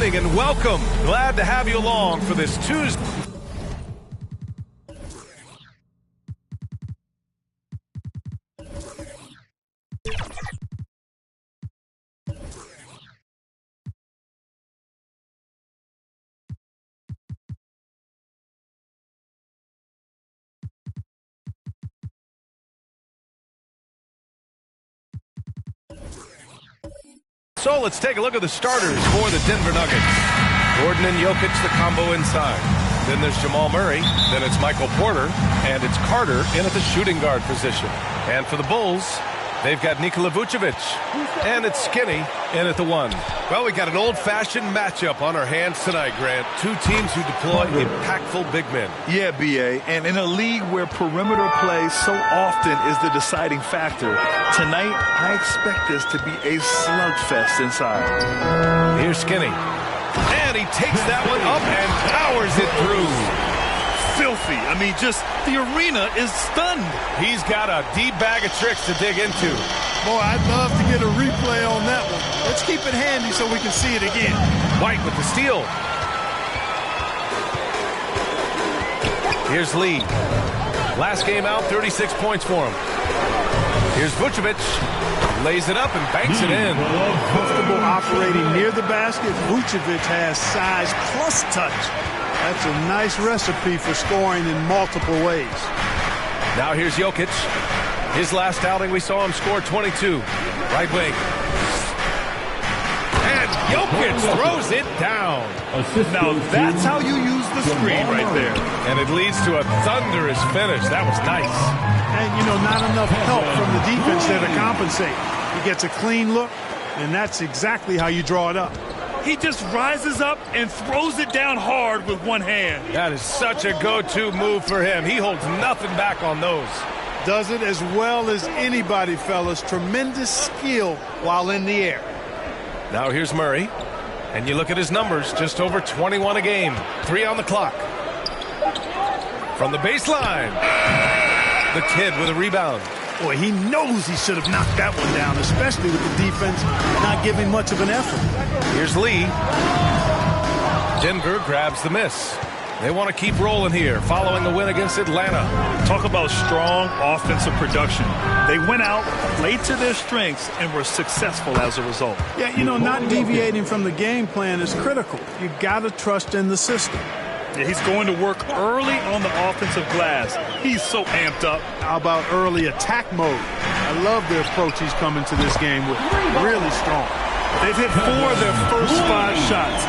evening and welcome. Glad to have you along for this Tuesday. So let's take a look at the starters for the Denver Nuggets. Gordon and Jokic, the combo inside. Then there's Jamal Murray. Then it's Michael Porter. And it's Carter in at the shooting guard position. And for the Bulls, they've got Nikola Vucevic. And it's Skinny in at the 1. Well, we got an old-fashioned matchup on our hands tonight, Grant. Two teams who deploy impactful big men. Yeah, B.A. And in a league where perimeter play so often is the deciding factor, tonight I expect this to be a slugfest inside. Here's Skinny. And he takes that one up and powers it through. Filthy. I mean, just the arena is stunned. He's got a deep bag of tricks to dig into. Boy, I'd love to get a replay on that one. Let's keep it handy so we can see it again. White with the steal. Here's Lee. Last game out, 36 points for him. Here's Vucevic. Lays it up and banks it in. Comfortable operating near the basket. Vucevic has size plus touch. That's a nice recipe for scoring in multiple ways. Now here's Jokic. His last outing, we saw him score 22. Right wing. And Jokic throws it down. Now that's how you use the screen right there. And it leads to a thunderous finish. That was nice. And, you know, not enough help from the defense there to compensate. He gets a clean look, and that's exactly how you draw it up. He just rises up and throws it down hard with one hand. That is such a go-to move for him. He holds nothing back on those. Does it as well as anybody, fellas. Tremendous skill while in the air. Now here's Murray. And you look at his numbers, just over 21 a game. 3 on the clock. From the baseline. The kid with a rebound. Boy, he knows he should have knocked that one down, especially with the defense not giving much of an effort. Here's Lee. Denver grabs the miss. They want to keep rolling here, following the win against Atlanta. Talk about strong offensive production. They went out, played to their strengths, and were successful as a result. Yeah, you know, not deviating from the game plan is critical. You got to trust in the system. Yeah, he's going to work early on the offensive glass. He's so amped up. How about early attack mode? I love the approach he's coming to this game with. Really strong. They've hit 4 of their first 5 shots.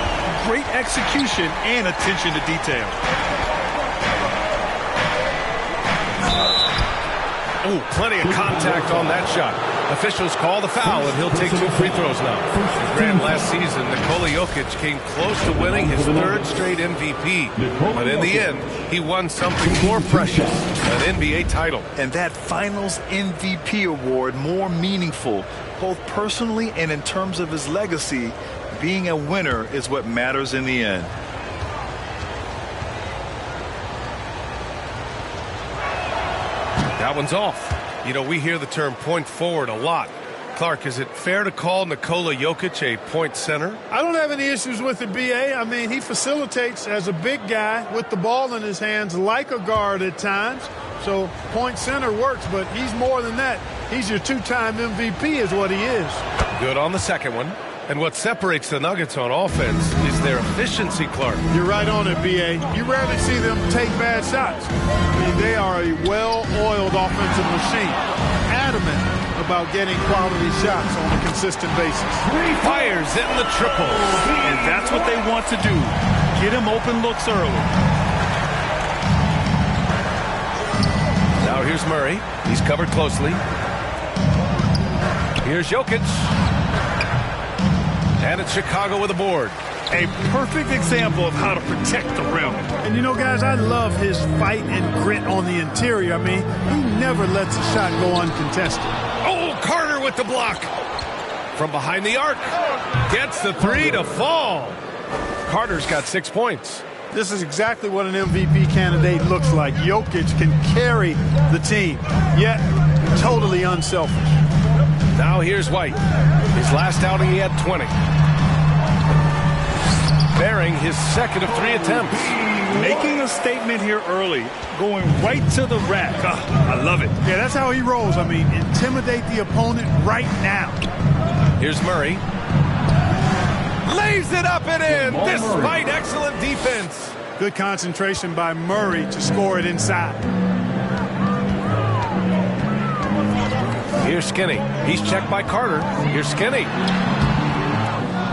Great execution and attention to detail. Oh, plenty of contact on that shot. Officials call the foul, and he'll take 2 free throws now. Grant, last season, Nikola Jokic came close to winning his 3rd straight MVP. But in the end, he won something more precious, an NBA title. And that Finals MVP award more meaningful, both personally and in terms of his legacy. Being a winner is what matters in the end. That one's off. You know, we hear the term point forward a lot. Clark, is it fair to call Nikola Jokic a point center? I don't have any issues with it, B.A. I mean, he facilitates as a big guy with the ball in his hands like a guard at times. So point center works, but he's more than that. He's your 2-time MVP is what he is. Good on the second one. And what separates the Nuggets on offense is their efficiency, Clark. You're right on it, B.A. You rarely see them take bad shots. I mean, they are a well-oiled offensive machine. Adamant about getting quality shots on a consistent basis. Fires in the triple. And that's what they want to do. Get him open looks early. Now here's Murray. He's covered closely. Here's Jokic. And it's Chicago with a board. A perfect example of how to protect the rim. And, you know, guys, I love his fight and grit on the interior. I mean, he never lets a shot go uncontested. Oh, Carter with the block. From behind the arc. Gets the 3 to fall. Carter's got 6 points. This is exactly what an MVP candidate looks like. Jokic can carry the team, yet totally unselfish. Now here's White. His last outing, he had 20. his second of 3 attempts. Making a statement here early, going right to the rack. I love it. Yeah, that's how he rolls. I mean, intimidate the opponent right now. Here's Murray. Lays it up and in, despite excellent defense. Good concentration by Murray to score it inside. Here's Skinny. He's checked by Carter. Here's Skinny.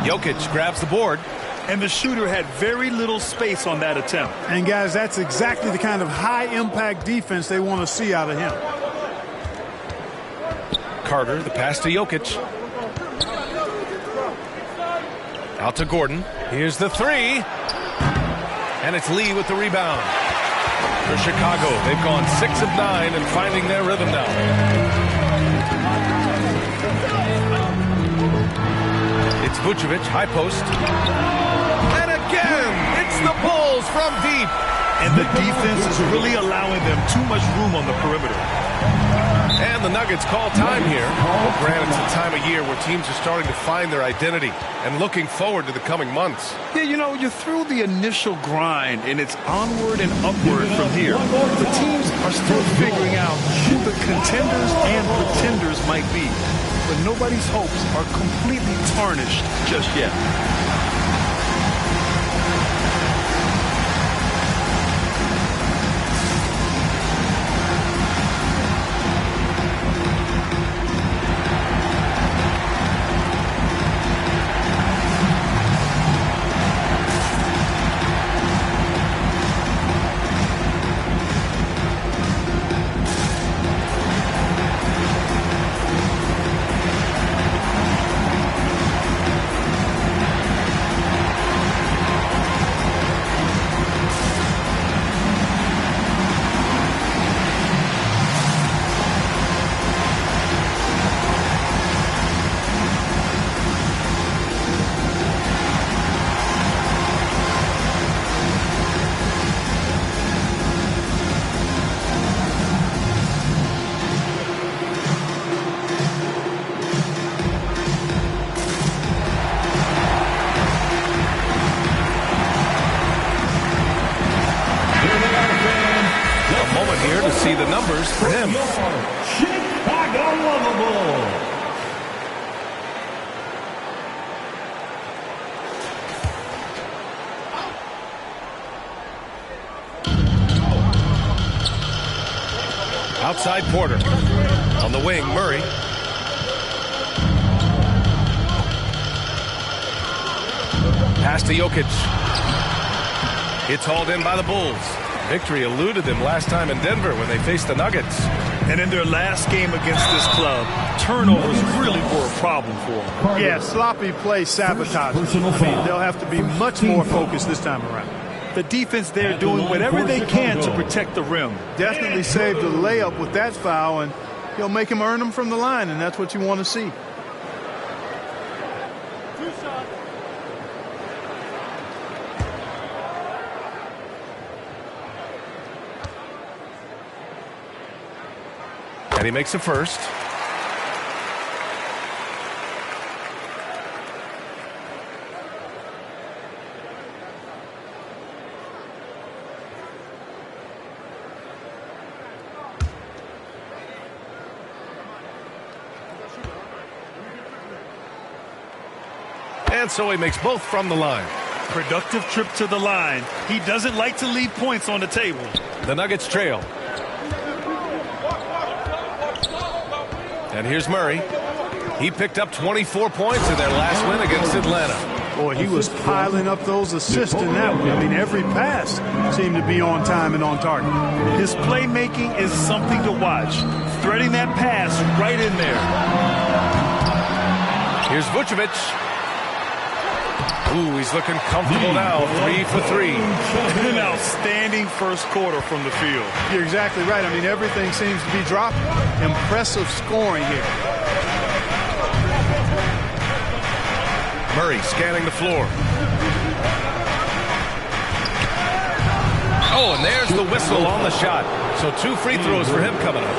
Jokic grabs the board. And the shooter had very little space on that attempt. And, guys, that's exactly the kind of high-impact defense they want to see out of him. Carter, the pass to Jokic. Out to Gordon. Here's the 3. And it's Lee with the rebound. For Chicago, they've gone 6 of 9 and finding their rhythm now. It's Vucevic, high post. And again, it's the Bulls from deep. And the defense is really allowing them too much room on the perimeter. And the Nuggets call time here. Well, granted, it's a time of year where teams are starting to find their identity and looking forward to the coming months. Yeah, you know, you're through the initial grind, and it's onward and upward from here. The teams are still figuring out who the contenders and pretenders might be. But nobody's hopes are completely tarnished just yet. See the numbers for him. Chicago Lovable. Outside Porter. On the wing, Murray. Pass to Jokic. It's hauled in by the Bulls. Victory eluded them last time in Denver when they faced the Nuggets. And in their last game against this club, turnovers really were a problem for them. Yeah, sloppy play sabotage. They'll have to be much more focused this time around. The defense there doing whatever they can to protect the rim. Definitely saved the layup with that foul, and he'll make him earn them from the line, and that's what you want to see. And he makes a first. And so he makes both from the line. Productive trip to the line. He doesn't like to leave points on the table. The Nuggets trail. And here's Murray. He picked up 24 points in their last win against Atlanta. Boy, he was piling up those assists in that one. I mean, every pass seemed to be on time and on target. His playmaking is something to watch. Threading that pass right in there. Here's Vucevic. Ooh, he's looking comfortable now. 3 for 3. An outstanding first quarter from the field. You're exactly right. I mean, everything seems to be dropping. Impressive scoring here. Murray scanning the floor. Oh, and there's the whistle on the shot. So 2 free throws for him coming up.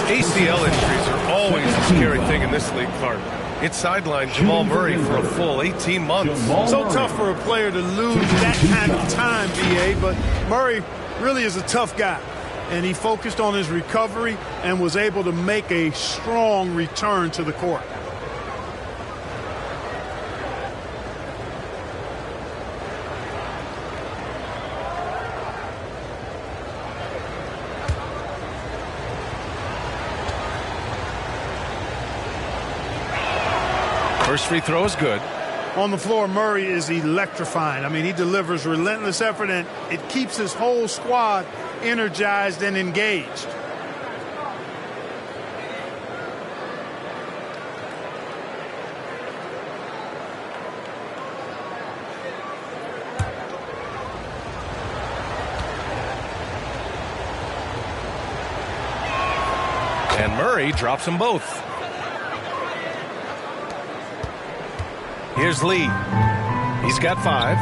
ACL injuries are always a scary thing in this league, Clark. It sidelined Jamal Murray for a full 18 months. So tough for a player to lose that kind of time, BA, but Murray really is a tough guy. And he focused on his recovery and was able to make a strong return to the court. First free throw is good. On the floor, Murray is electrifying. I mean, he delivers relentless effort, and it keeps his whole squad energized and engaged. And Murray drops them both. Here's Lee. He's got 5.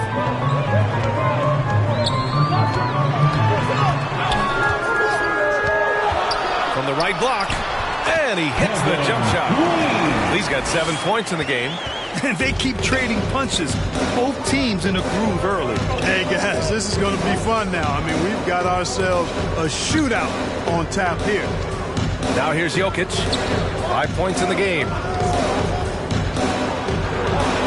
From the right block, and he hits the jump shot. Lee's got 7 points in the game. And they keep trading punches. Both teams in a groove early. Hey, guys, this is going to be fun now. I mean, we've got ourselves a shootout on tap here. Now here's Jokic. 5 points in the game.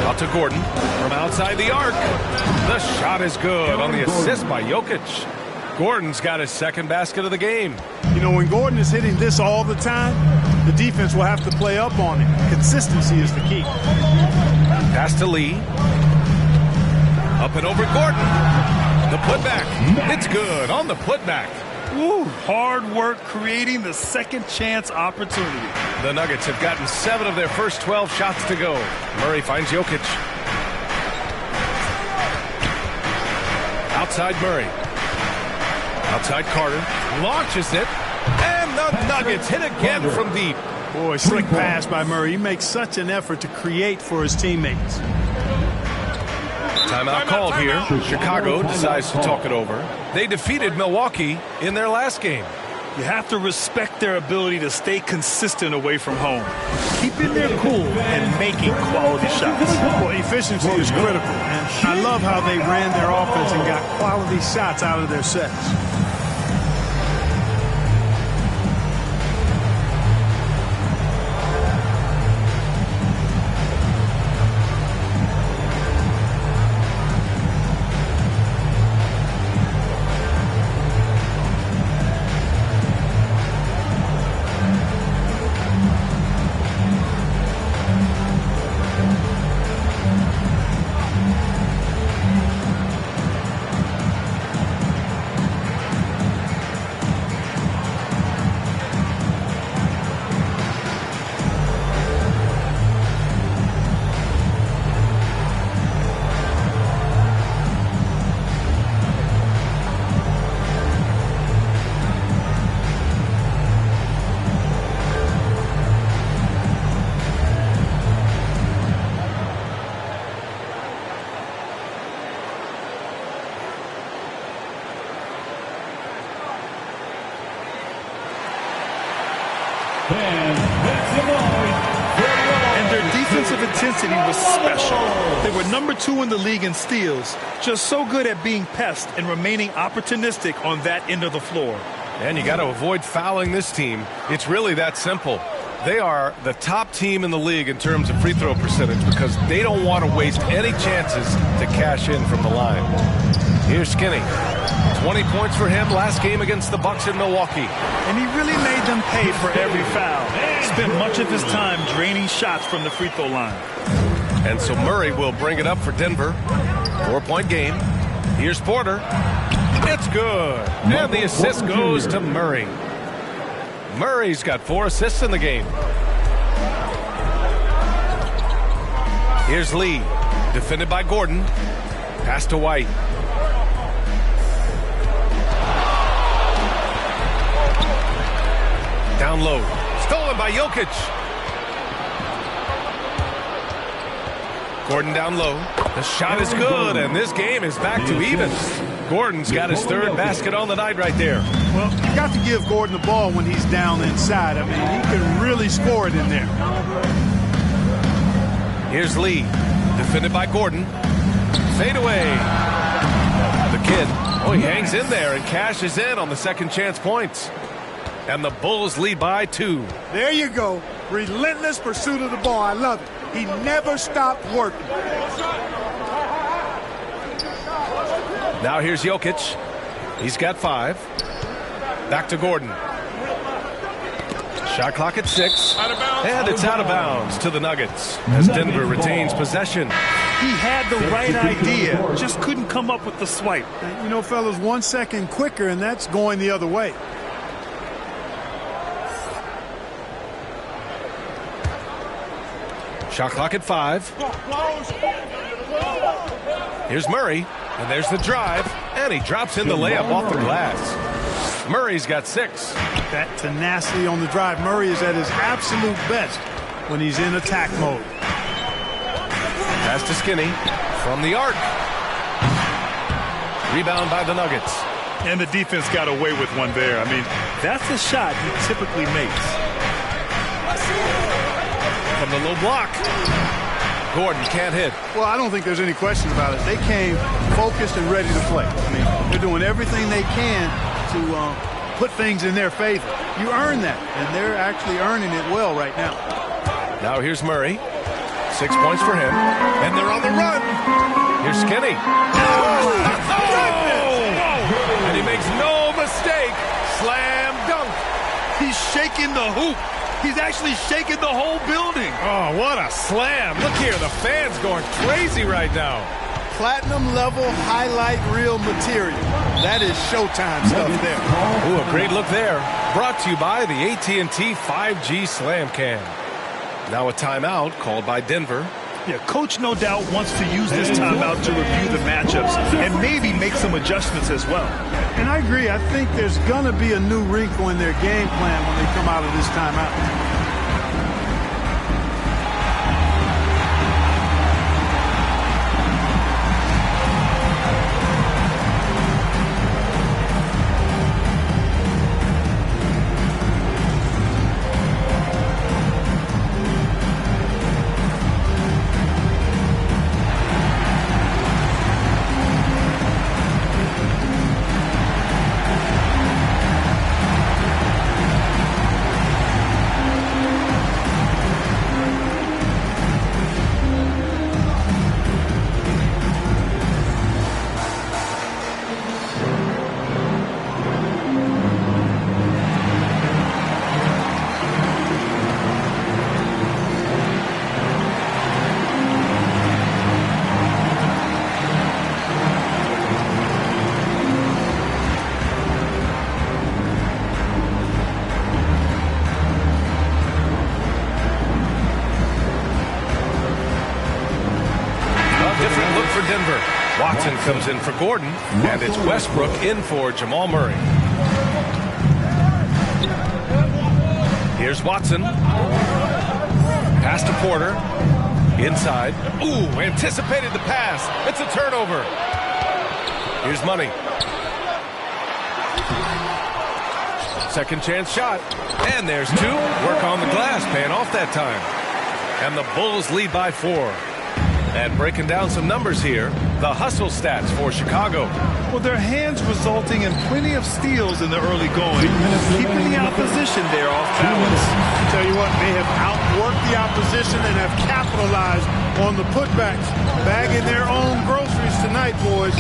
Out to Gordon from outside the arc. The shot is good on the assist by Jokic. Gordon's got his second basket of the game. You know, when Gordon is hitting this all the time, the defense will have to play up on it. Consistency is the key. Pass to Lee. Up and over Gordon. The putback. It's good on the putback. Woo, hard work creating the second chance opportunity. The Nuggets have gotten 7 of their first 12 shots to go. Murray finds Jokic. Outside Murray. Outside Carter. Launches it. And the Nuggets hit again from deep. Boy, slick pass by Murray. He makes such an effort to create for his teammates. Timeout called here. Chicago decides to talk it over. They defeated Milwaukee in their last game. You have to respect their ability to stay consistent away from home. Keeping their cool and making quality shots. Well, efficiency is critical. And I love how they ran their offense and got quality shots out of their sets. And their defensive intensity was special. They were number 2 in the league in steals, just so good at being pests and remaining opportunistic on that end of the floor. And you got to avoid fouling this team. It's really that simple. They are the top team in the league in terms of free throw percentage because they don't want to waste any chances to cash in from the line. Here's Skinny. 20 points for him last game against the Bucks in Milwaukee. And he really made them pay for every foul. Spent much of his time draining shots from the free throw line. And so Murray will bring it up for Denver. 4-point game. Here's Porter. It's good. And the assist goes to Murray. Murray's got 4 assists in the game. Here's Lee. Defended by Gordon. Pass to White. Down low. Stolen by Jokic. Gordon down low. The shot is good, and this game is back to even. Gordon's got his 3rd basket on the night right there. Well, you got to give Gordon the ball when he's down inside. I mean, he can really score it in there. Here's Lee. Defended by Gordon. Fade away. The kid. Oh, he hangs in there and cashes in on the second chance points. And the Bulls lead by 2. There you go. Relentless pursuit of the ball. I love it. He never stopped working. Now here's Jokic. He's got 5. Back to Gordon. Shot clock at 6. And it's out of bounds to the Nuggets as Denver retains possession. He had the right idea, just couldn't come up with the swipe. You know, fellas, 1 second quicker, and that's going the other way. Shot clock at 5. Here's Murray, and there's the drive, and he drops in the layup off the glass. Murray's got 6. That tenacity on the drive. Murray is at his absolute best when he's in attack mode. Pass to Skinny from the arc. Rebound by the Nuggets. And the defense got away with one there. I mean, that's a shot he typically makes. From the low block. Gordon can't hit. Well, I don't think there's any question about it. They came focused and ready to play. I mean, they're doing everything they can to put things in their favor. You earn that, and they're actually earning it well right now. Now here's Murray. 6 points for him. And they're on the run. Here's Skinny. Oh! And he makes no mistake. Slam dunk. He's shaking the hoop. He's actually shaking the whole building. Oh, what a slam. Look here. The fans going crazy right now. Platinum level highlight reel material. That is Showtime stuff there. Ooh, a great look there. Brought to you by the AT&T 5G Slam Cam. Now a timeout called by Denver. Yeah, coach no doubt wants to use this timeout to review the matchups and maybe make some adjustments as well. And I agree. I think there's going to be a new wrinkle in their game plan when they come out of this timeout. Watson comes in for Gordon, and it's Westbrook in for Jamal Murray. Here's Watson. Pass to Porter. Inside. Ooh, anticipated the pass. It's a turnover. Here's Money. Second chance shot. And there's 2. Work on the glass, paying off that time. And the Bulls lead by 4. And breaking down some numbers here, the hustle stats for Chicago. Well, their hands resulting in plenty of steals in the early going, keeping the opposition there off balance. I tell you what, they have outworked the opposition and have capitalized on the putbacks, bagging their own groceries tonight, boys.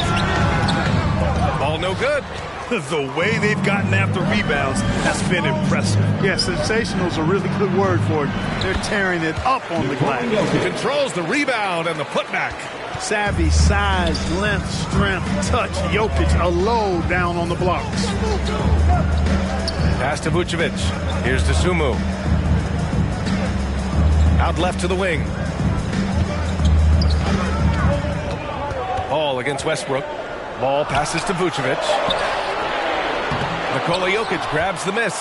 Ball no good. The way they've gotten after rebounds has been impressive. Yeah, sensational is a really good word for it. They're tearing it up on the glass. Controls the rebound and the putback. Savvy, size, length, strength, touch. Jokic a low down on the blocks. Pass to Vucevic. Here's to Sumu. Out left to the wing. Ball against Westbrook. Ball passes to Vucevic. Nikola Jokic grabs the miss.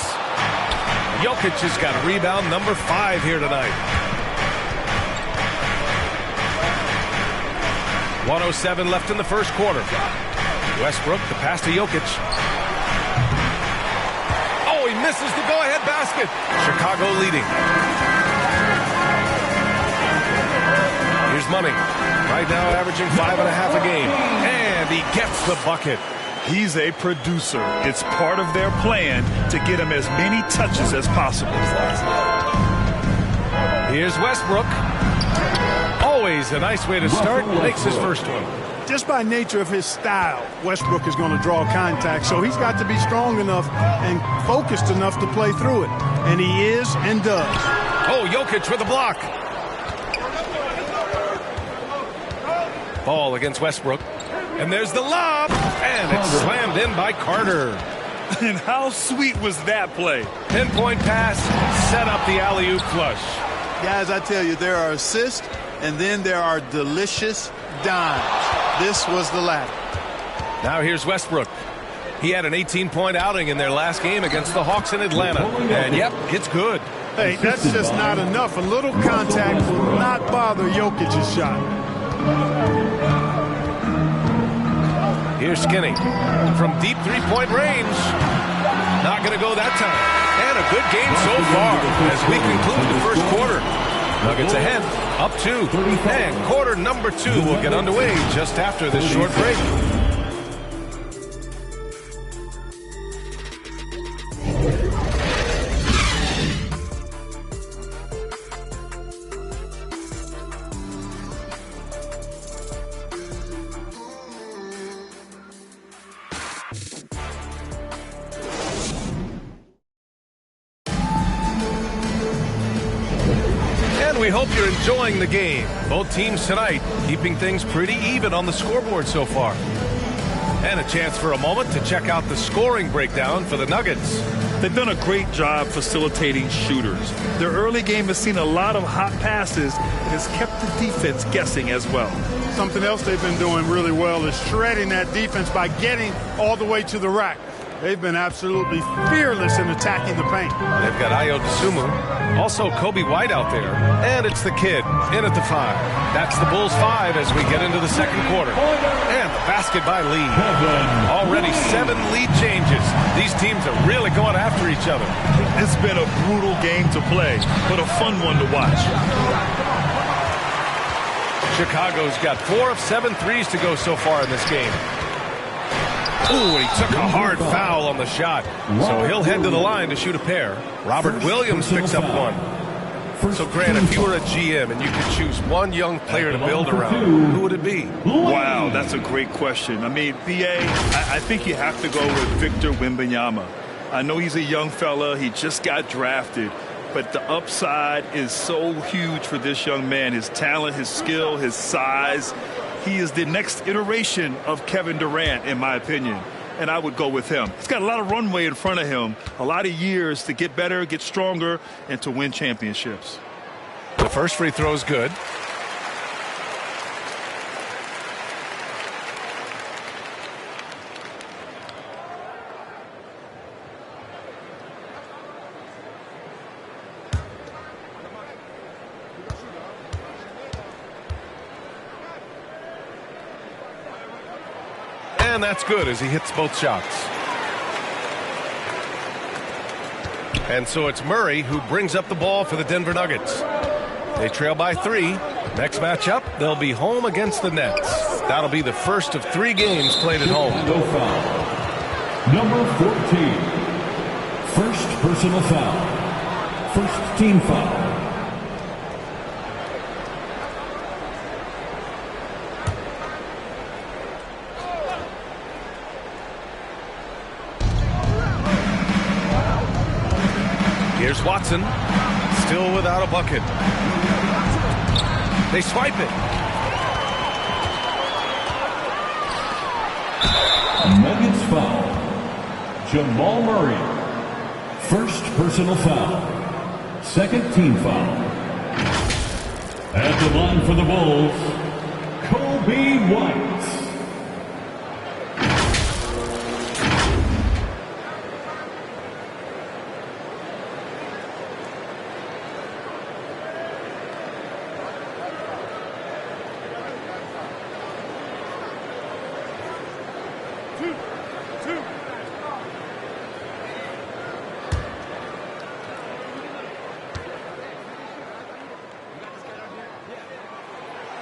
Jokic has got rebound number 5 here tonight. 1:07 left in the first quarter. Westbrook, the pass to Jokic. Oh, he misses the go-ahead basket. Chicago leading. Here's Money. Right now averaging 5.5 a game. And he gets the bucket. He's a producer. It's part of their plan to get him as many touches as possible. Here's Westbrook. Always a nice way to start. Makes his first one. Just by nature of his style, Westbrook is going to draw contact, so he's got to be strong enough and focused enough to play through it. And he is and does. Oh, Jokic with a block. Ball against Westbrook. And there's the lob. And it's slammed in by Carter. And how sweet was that play? Pinpoint pass, set up the alley-oop flush. Guys, I tell you, there are assists, and then there are delicious dimes. This was the latter. Now here's Westbrook. He had an 18-point outing in their last game against the Hawks in Atlanta. And, yep, it's good. Hey, that's just not enough. A little contact will not bother Jokic's shot. Here's Skinny from deep three-point range. Not going to go that time. And a good game so far as we conclude the first quarter. Nuggets ahead, up 2. And quarter number 2 will get underway just after this short break. We hope you're enjoying the game. Both teams tonight keeping things pretty even on the scoreboard so far. And a chance for a moment to check out the scoring breakdown for the Nuggets. They've done a great job facilitating shooters. Their early game has seen a lot of hot passes and has kept the defense guessing as well. Something else they've been doing really well is shredding that defense by getting all the way to the rack. They've been absolutely fearless in attacking the paint. They've got Ayo Dosunmu, also Kobe White out there, and it's the kid in at the 5. That's the Bulls 5 as we get into the second quarter. And the basket by Lee. Already 7 lead changes. These teams are really going after each other. It's been a brutal game to play, but a fun one to watch. Chicago's got 4 of 7 threes to go so far in this game. Ooh, he took a hard foul on the shot. So he'll head to the line to shoot a pair. Robert Williams picks up one. So, Grant, if you were a GM and you could choose one young player to build around, who would it be? Wow, that's a great question. I mean, B.A., I think you have to go with Victor Wembanyama. I know he's a young fella. He just got drafted. But the upside is so huge for this young man. His talent, his skill, his size. He is the next iteration of Kevin Durant, in my opinion, and I would go with him. He's got a lot of runway in front of him, a lot of years to get better, get stronger, and to win championships. The first free throw is good. And that's good as he hits both shots. And so it's Murray who brings up the ball for the Denver Nuggets. They trail by 3. Next matchup, they'll be home against the Nets. That'll be the first of 3 games played at home. Number 14. First personal foul. First team foul. Here's Watson, still without a bucket. They swipe it. Nuggets foul. Jamal Murray. First personal foul. Second team foul. At the line for the Bulls, Kobe White.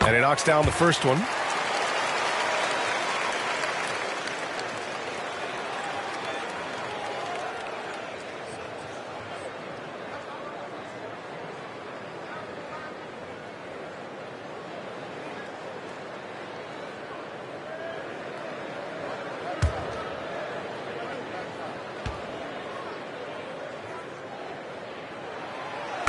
And he knocks down the first one.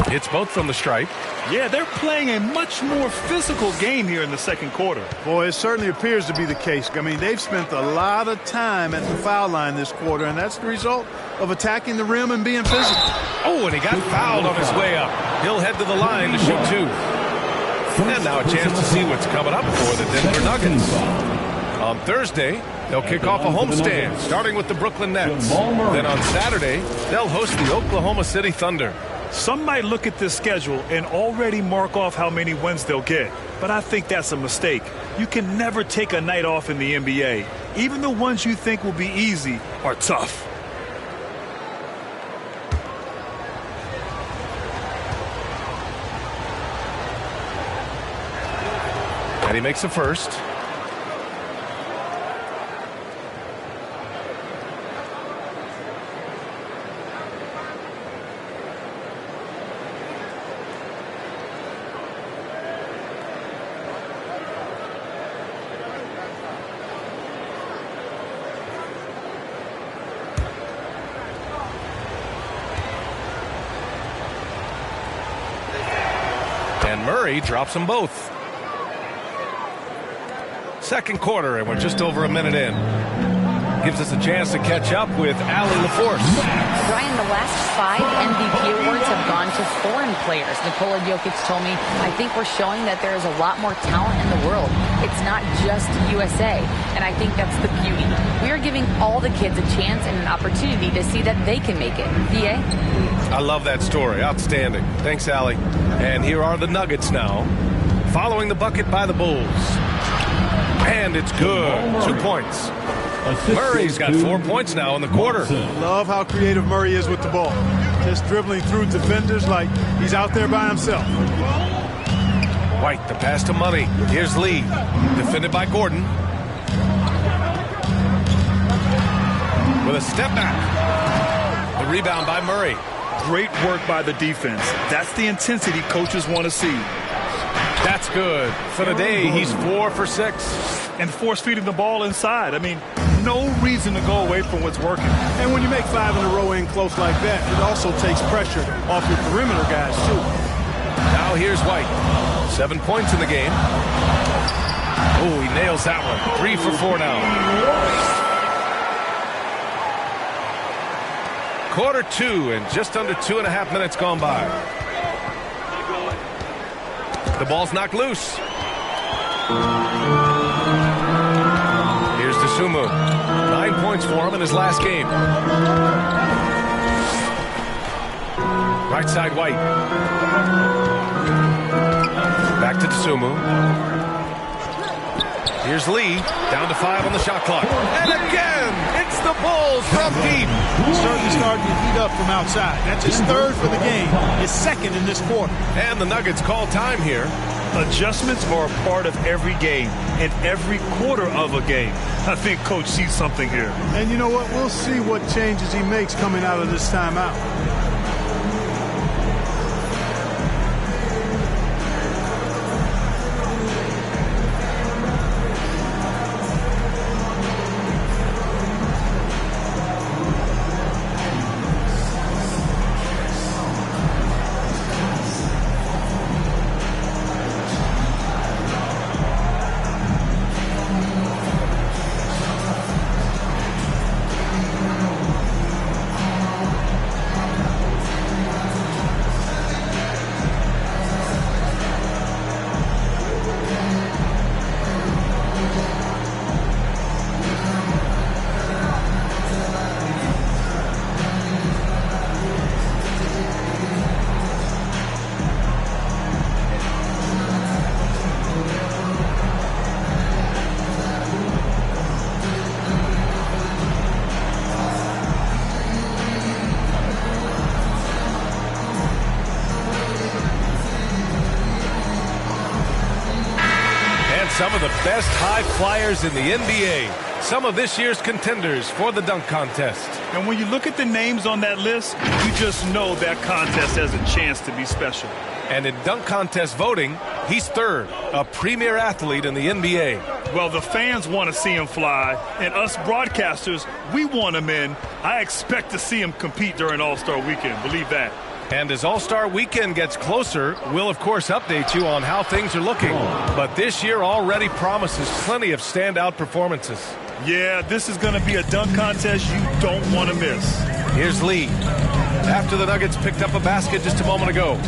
Hits both from the stripe. Yeah, they're playing a much more physical game here in the second quarter. Boy, it certainly appears to be the case. I mean, they've spent a lot of time at the foul line this quarter, and that's the result of attacking the rim and being physical. Oh, and he got fouled on his way up. He'll head to the line to shoot 2. And now a chance to see what's coming up for the Denver Nuggets. On Thursday, they'll kick off a homestand, starting with the Brooklyn Nets. Then on Saturday, they'll host the Oklahoma City Thunder. Some might look at this schedule and already mark off how many wins they'll get, but I think that's a mistake. You can never take a night off in the NBA. Even the ones you think will be easy are tough. And he makes the first. Murray drops them both. Second quarter, and we're just over a minute in. Gives us a chance to catch up with Allie LaForce. Brian, the last 5 MVP awards have gone to foreign players. Nikola Jokic told me, I think we're showing that there is a lot more talent in the world. It's not just USA, and I think that's the beauty. We are giving all the kids a chance and an opportunity to see that they can make it. VA? I love that story. Outstanding. Thanks, Allie. And here are the Nuggets now, following the bucket by the Bulls. And it's good. 2 points. Murray's got 4 points now in the quarter. Love how creative Murray is with the ball. Just dribbling through defenders like he's out there by himself. White, the pass to Money. Here's Lee. Defended by Gordon. With a step back. The rebound by Murray. Great work by the defense. That's the intensity coaches want to see. That's good. For the day, he's 4 for 6. And force-feeding the ball inside. I mean, no reason to go away from what's working. And when you make 5 in a row in close like that, it also takes pressure off your perimeter guys, too. Now here's White. 7 points in the game. Oh, he nails that one. 3 for 4 now. Quarter 2 and just under 2.5 minutes gone by. The ball's knocked loose. Here's Dosunmu. 9 points for him in his last game. Right side White. Back to Dosunmu. Here's Lee. Down to 5 on the shot clock. And again, it's the Bulls from deep. Certainly starting to heat up from outside. That's his 3rd for the game. His 2nd in this quarter. And the Nuggets call time here. Adjustments are a part of every game and every quarter of a game. I think Coach sees something here. And you know what? We'll see what changes he makes coming out of this timeout. best high flyers in the NBA. Some of this year's contenders for the dunk contest. And when you look at the names on that list, you just know that contest has a chance to be special. And in dunk contest voting, he's third, a premier athlete in the NBA. Well, the fans want to see him fly, and us broadcasters, we want him in. I expect to see him compete during All-Star Weekend, believe that. And as All-Star Weekend gets closer, we'll of course update you on how things are looking. But this year already promises plenty of standout performances. Yeah, this is going to be a dunk contest you don't want to miss. Here's Lee. After the Nuggets picked up a basket just a moment ago.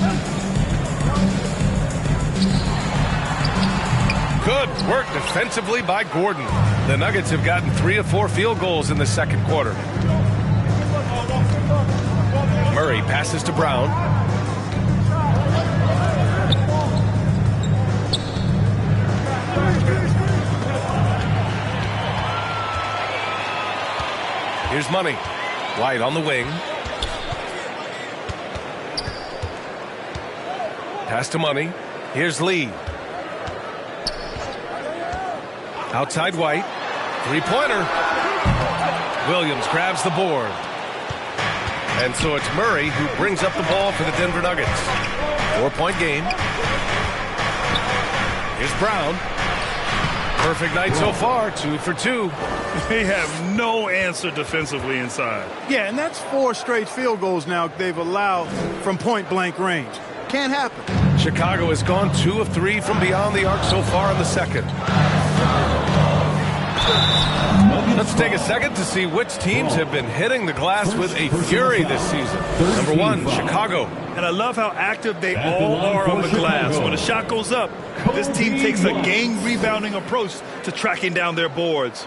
Good work defensively by Gordon. The Nuggets have gotten 3 of 4 field goals in the second quarter. Murray passes to Brown. Here's Money. White on the wing. Pass to Money. Here's Lee. Outside White. Three-pointer. Williams grabs the board. And so it's Murray who brings up the ball for the Denver Nuggets. 4-point game. Here's Brown. Perfect night so far, 2 for 2. They have no answer defensively inside. Yeah, and that's 4 straight field goals now they've allowed from point-blank range. Can't happen. Chicago has gone 2 of 3 from beyond the arc so far in the second. Let's take a second to see which teams have been hitting the glass with a fury this season. Number 1, Chicago. And I love how active they all are on the glass. When a shot goes up, this team takes a game rebounding approach to tracking down their boards.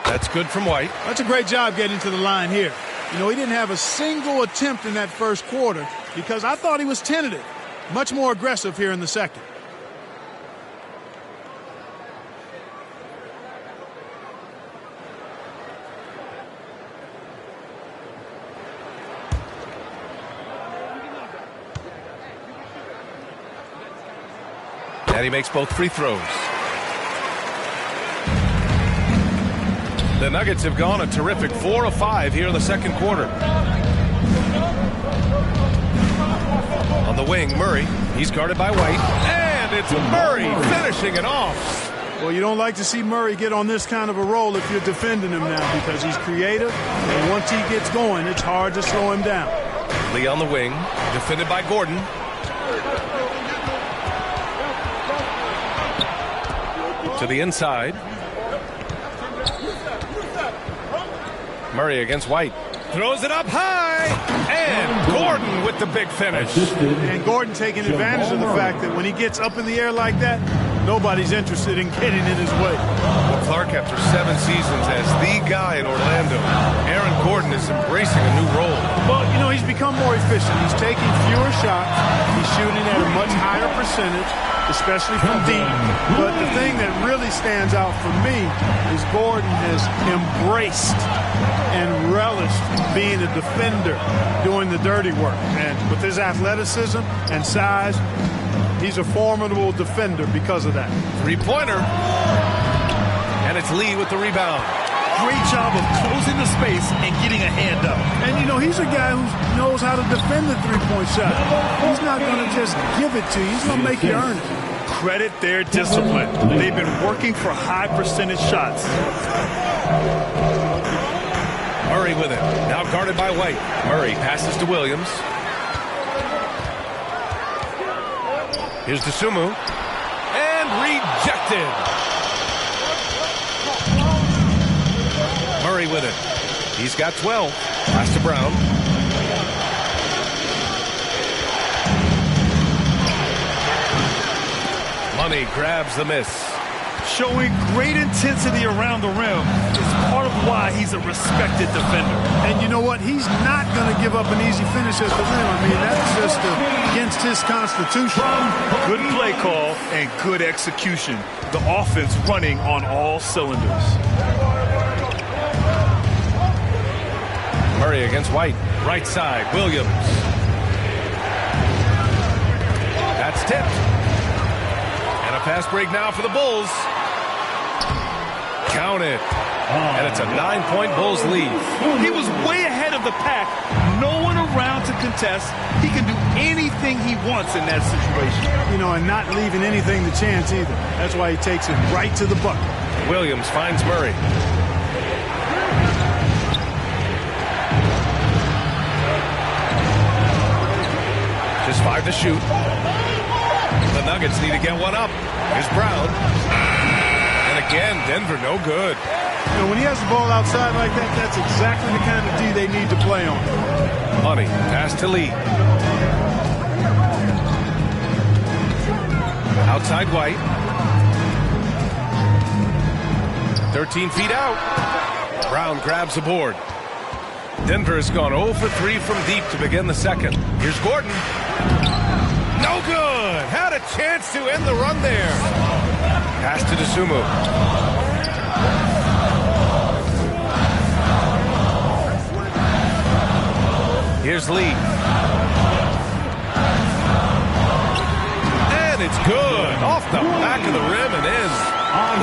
That's good from White. That's a great job getting to the line here. You know, he didn't have a single attempt in that first quarter because I thought he was tentative. Much more aggressive here in the second. And he makes both free throws. The Nuggets have gone a terrific 4 of 5 here in the second quarter. On the wing, Murray. He's guarded by White. And it's Murray finishing it off. Well, you don't like to see Murray get on this kind of a roll if you're defending him now because he's creative. And once he gets going, it's hard to slow him down. Lee on the wing. Defended by Gordon. To the inside. Murray against White. Throws it up high. And Gordon with the big finish. And Gordon taking advantage of the fact that when he gets up in the air like that, nobody's interested in getting in his way. Well, Clark, after 7 seasons as the guy in Orlando, Aaron Gordon is embracing a new role. Well, you know, he's become more efficient. He's taking fewer shots. He's shooting at a much higher percentage, especially from deep. But the thing that really stands out for me is Gordon has embraced and relished being a defender doing the dirty work. And with his athleticism and size, he's a formidable defender because of that. Three-pointer. And it's Lee with the rebound. Great job of closing the space and getting a hand up. And, you know, he's a guy who knows how to defend the three-point shot. He's not going to just give it to you. He's going to make you earn it. Credit their discipline. They've been working for high percentage shots. Murray with it. Now guarded by White. Murray passes to Williams. Here's Dosunmu. And rejected. Murray with it. He's got 12. Pass to Brown. Money grabs the miss. Showing great intensity around the rim is part of why he's a respected defender. And you know what? He's not going to give up an easy finish at the rim. I mean, that's just against his constitution. Good play call and good execution. The offense running on all cylinders. Murray against White. Right side, Williams. That's tipped. And a fast break now for the Bulls. Count it. And it's a 9-point Bulls lead. He was way ahead of the pack. No one around to contest. He can do anything he wants in that situation. You know, and not leaving anything to chance either. That's why he takes it right to the bucket. Williams finds Murray. Just 5 to shoot. The Nuggets need to get one up. Here's Brown. And again, Denver no good. You know, when he has the ball outside like that, that's exactly the kind of D they need to play on. Money, pass to Lee. Outside White. 13 feet out. Brown grabs the board. Denver has gone 0 for 3 from deep to begin the second. Here's Gordon. No good. Had a chance to end the run there. Pass to Dosunmu. Here's Lee. And it's good. Off the back of the rim and in.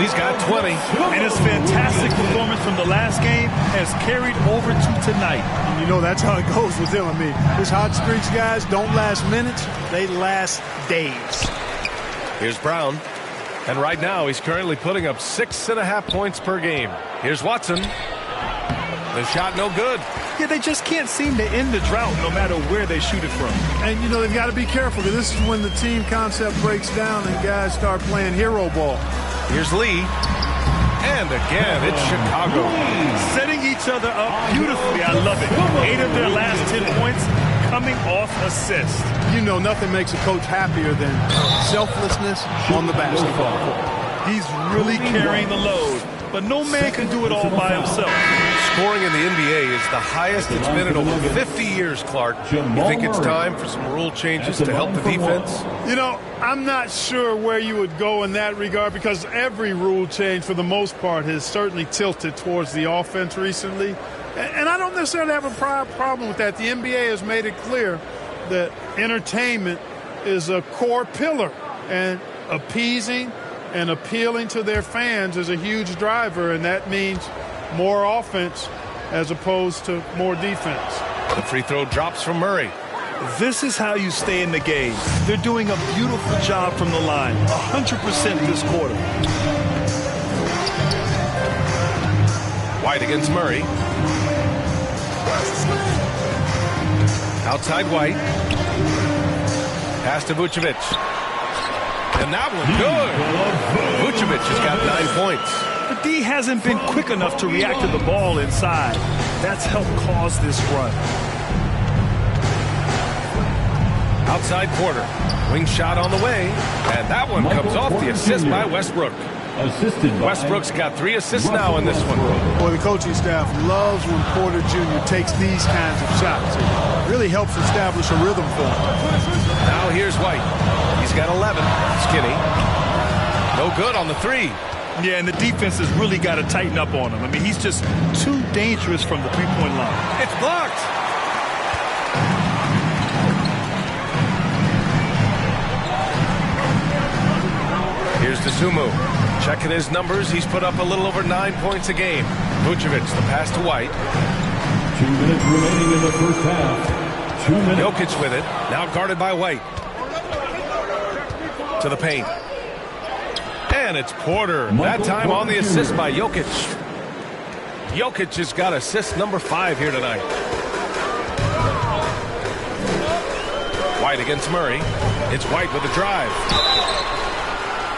Lee's got 20. And his fantastic performance from the last game has carried over to tonight. And you know that's how it goes with him. I mean, his hot streaks, guys, don't last minutes. They last days. Here's Brown. And right now, he's currently putting up 6.5 points per game. Here's Watson. The shot no good. Yeah, they just can't seem to end the drought no matter where they shoot it from. And, you know, they've got to be careful because this is when the team concept breaks down and guys start playing hero ball. Here's Lee. And again, it's Chicago. Setting each other up beautifully. I love it. 8 of their last 10 points coming off assists. You know, nothing makes a coach happier than selflessness on the basketball court. He's really carrying the load, but no man can do it all by himself. Scoring in the NBA is the highest it's been in over 50 years, Clark. You think it's time for some rule changes to help the defense? You know, I'm not sure where you would go in that regard because every rule change, for the most part, has certainly tilted towards the offense recently. And I don't necessarily have a problem with that. The NBA has made it clear that entertainment is a core pillar, and appeasing and appealing to their fans is a huge driver, and that means more offense as opposed to more defense. The free throw drops from Murray. This is how you stay in the game. They're doing a beautiful job from the line, 100% this quarter. White against Murray. Outside White. Pass to Vucevic. And that one good. Vucevic has got 9 points. The D hasn't been quick enough to react to the ball inside. That's helped cause this run. Outside Porter. Wing shot on the way. And that one comes off the assist by Westbrook. Westbrook's got 3 assists now in this one. Boy, the coaching staff loves when Porter Jr. takes these kinds of shots. It really helps establish a rhythm for him. Now here's White. He's got 11. Skinny. No good on the 3. Yeah, and the defense has really got to tighten up on him. I mean, he's just too dangerous from the three-point line. It's blocked. Here's Dosunmu. Checking his numbers. He's put up a little over 9 points a game. Vucevic, the pass to White. 2 minutes remaining in the first half. 2 minutes. Jokic with it. Now guarded by White. To the paint. And it's Porter. That time on the assist by Jokic. Jokic has got assist number 5 here tonight. White against Murray. It's White with a drive.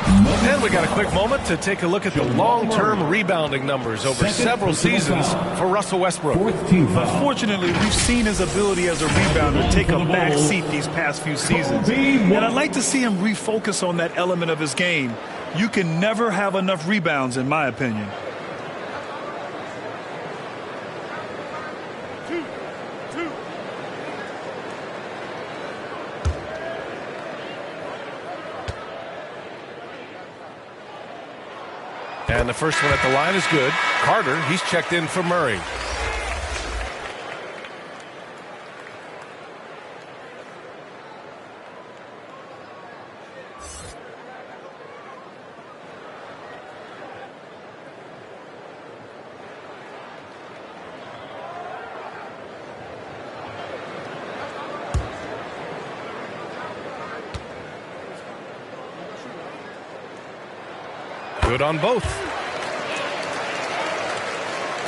And we got a quick moment to take a look at the long-term rebounding numbers over several seasons for Russell Westbrook. Unfortunately, we've seen his ability as a rebounder take a back seat these past few seasons. And I'd like to see him refocus on that element of his game. You can never have enough rebounds, in my opinion. And the first one at the line is good. Carter, he's checked in for Murray. Good on both.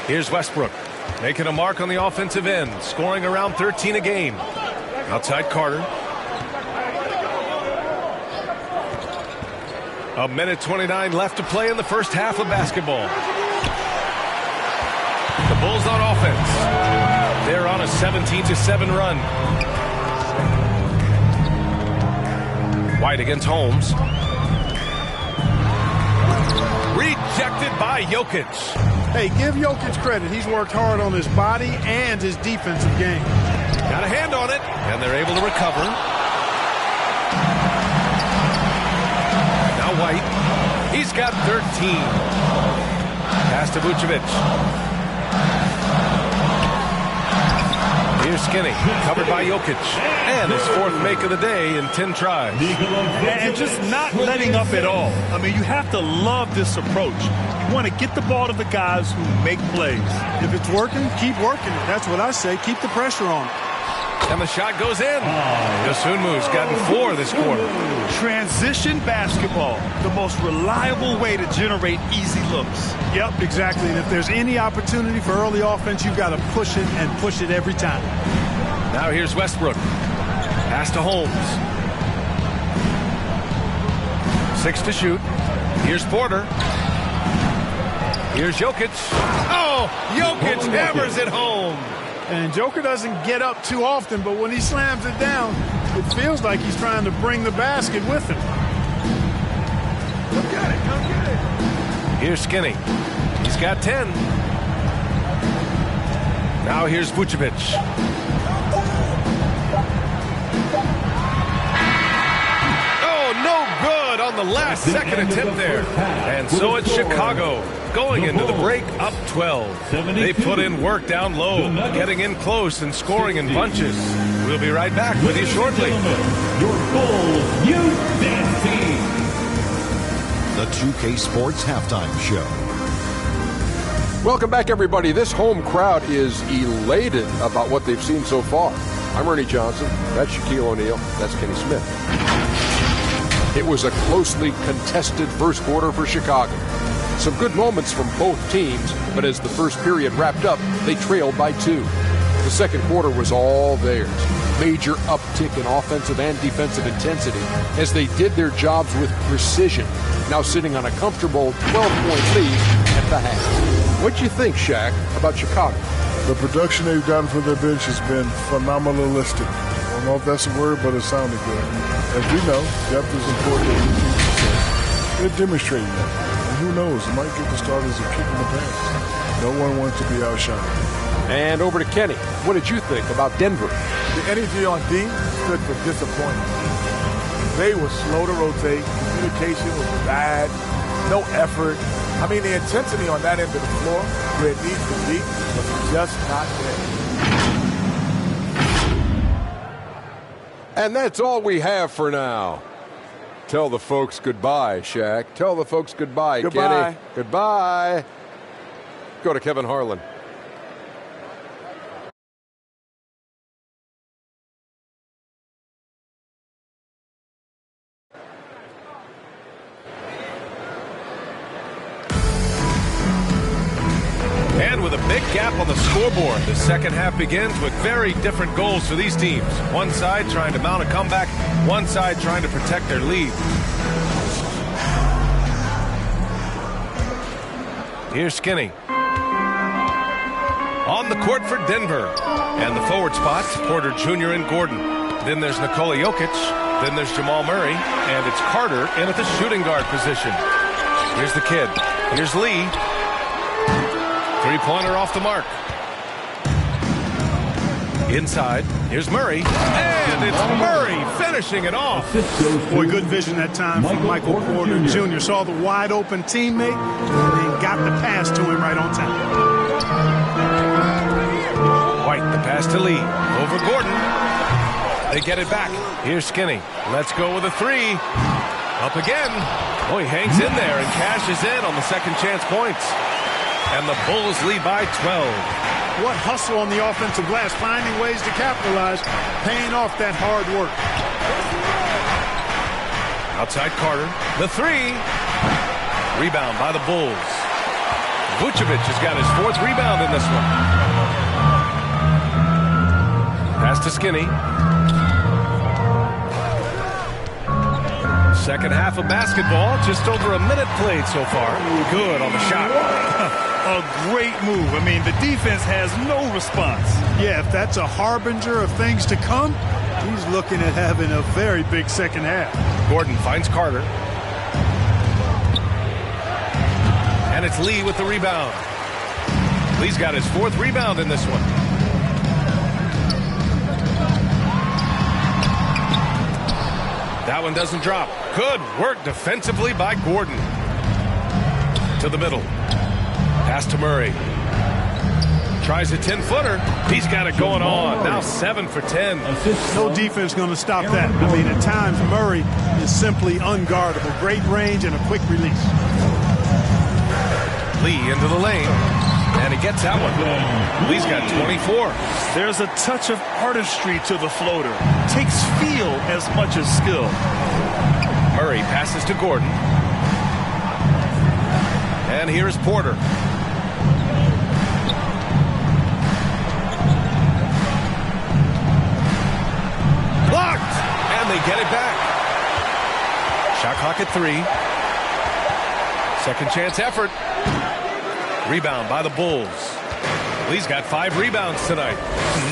Here's Westbrook making a mark on the offensive end, scoring around 13 a game. Outside Carter. A minute 29 left to play in the first half of basketball. The Bulls on offense. They're on a 17-7 run. White against Holmes. Rejected by Jokic. Hey, give Jokic credit. He's worked hard on his body and his defensive game. Got a hand on it, and they're able to recover. Now White. He's got 13. Pass to Vucevic. Here's Skinny, covered by Jokic. And his fourth make of the day in 10 tries. And just not letting up at all. I mean, you have to love this approach. You want to get the ball to the guys who make plays. If it's working, keep working it. That's what I say. Keep the pressure on. And the shot goes in. Dosunmu's gotten 4 this quarter. Transition basketball, the most reliable way to generate easy looks. Yep, exactly. And if there's any opportunity for early offense, you've got to push it and push it every time. Now here's Westbrook. Pass to Holmes. 6 to shoot. Here's Porter. Here's Jokic. Oh, Jokic hammers it home. And Joker doesn't get up too often, but when he slams it down, it feels like he's trying to bring the basket with him. Come get it, come get it. Here's Skinny. He's got 10. Now here's Vucevic. Oh, no good on the last second attempt there. And so it's Chicago going into the break up 12. They put in work down low, getting in close and scoring in bunches. We'll be right back with you shortly. Your Bulls Youth Dance Team. The 2K Sports Halftime Show. Welcome back, everybody. This home crowd is elated about what they've seen so far. I'm Ernie Johnson. That's Shaquille O'Neal. That's Kenny Smith. It was a closely contested first quarter for Chicago. Some good moments from both teams, but as the first period wrapped up, they trailed by 2. The second quarter was all theirs. Major uptick in offensive and defensive intensity as they did their jobs with precision, now sitting on a comfortable 12-point lead at the half. What'd you think, Shaq, about Chicago? The production they've gotten from their bench has been phenomenalistic. I don't know if that's a word, but it sounded good. As we know, depth is important. They're demonstrating that. And who knows, it might give the starters a kick in the pants. No one wants to be outshined. And over to Kenny. What did you think about Denver? The energy on D stood for disappointment. They were slow to rotate. Communication was bad. No effort. I mean, the intensity on that end of the floor where it needs to be was just not there. And that's all we have for now. Tell the folks goodbye, Shaq. Tell the folks goodbye, Goodbye. Kenny. Goodbye. Go to Kevin Harlan. And with a big gap on the scoreboard, the second half begins with very different goals for these teams. One side trying to mount a comeback, one side trying to protect their lead. Here's Skinny. On the court for Denver. And the forward spots, Porter Jr. and Gordon. Then there's Nikola Jokic. Then there's Jamal Murray. And it's Carter in at the shooting guard position. Here's the kid. Here's Lee. Three-pointer off the mark. Inside, here's Murray, and it's Murray finishing it off. Boy, good vision that time from Michael Porter Jr. Saw the wide open teammate and got the pass to him right on time. White, the pass to Lee, over Gordon. They get it back. Here's Skinny. Let's go with a three. Up again. Oh, he hangs in there and cashes in on the second chance points. And the Bulls lead by 12. What hustle on the offensive glass, finding ways to capitalize, paying off that hard work. Outside Carter, the three. Rebound by the Bulls. Vucevic has got his 4th rebound in this one. Pass to Skinny. Second half of basketball, just over a minute played so far. Good on the shot. A great move. I mean, the defense has no response. Yeah, if that's a harbinger of things to come, he's looking at having a very big second half. Gordon finds Carter. And it's Lee with the rebound. Lee's got his 4th rebound in this one. That one doesn't drop. Good work defensively by Gordon. To the middle. Pass to Murray. Tries a 10-footer. He's got it going on. Now 7 for 10. No defense going to stop that. I mean, at times, Murray is simply unguardable. Great range and a quick release. Lee into the lane. And he gets that one. Lee's got 24. There's a touch of artistry to the floater. Takes feel as much as skill. Murray passes to Gordon. And here's Porter. Blocked! And they get it back. Shot clock at 3. Second chance effort. Rebound by the Bulls. Lee's got 5 rebounds tonight.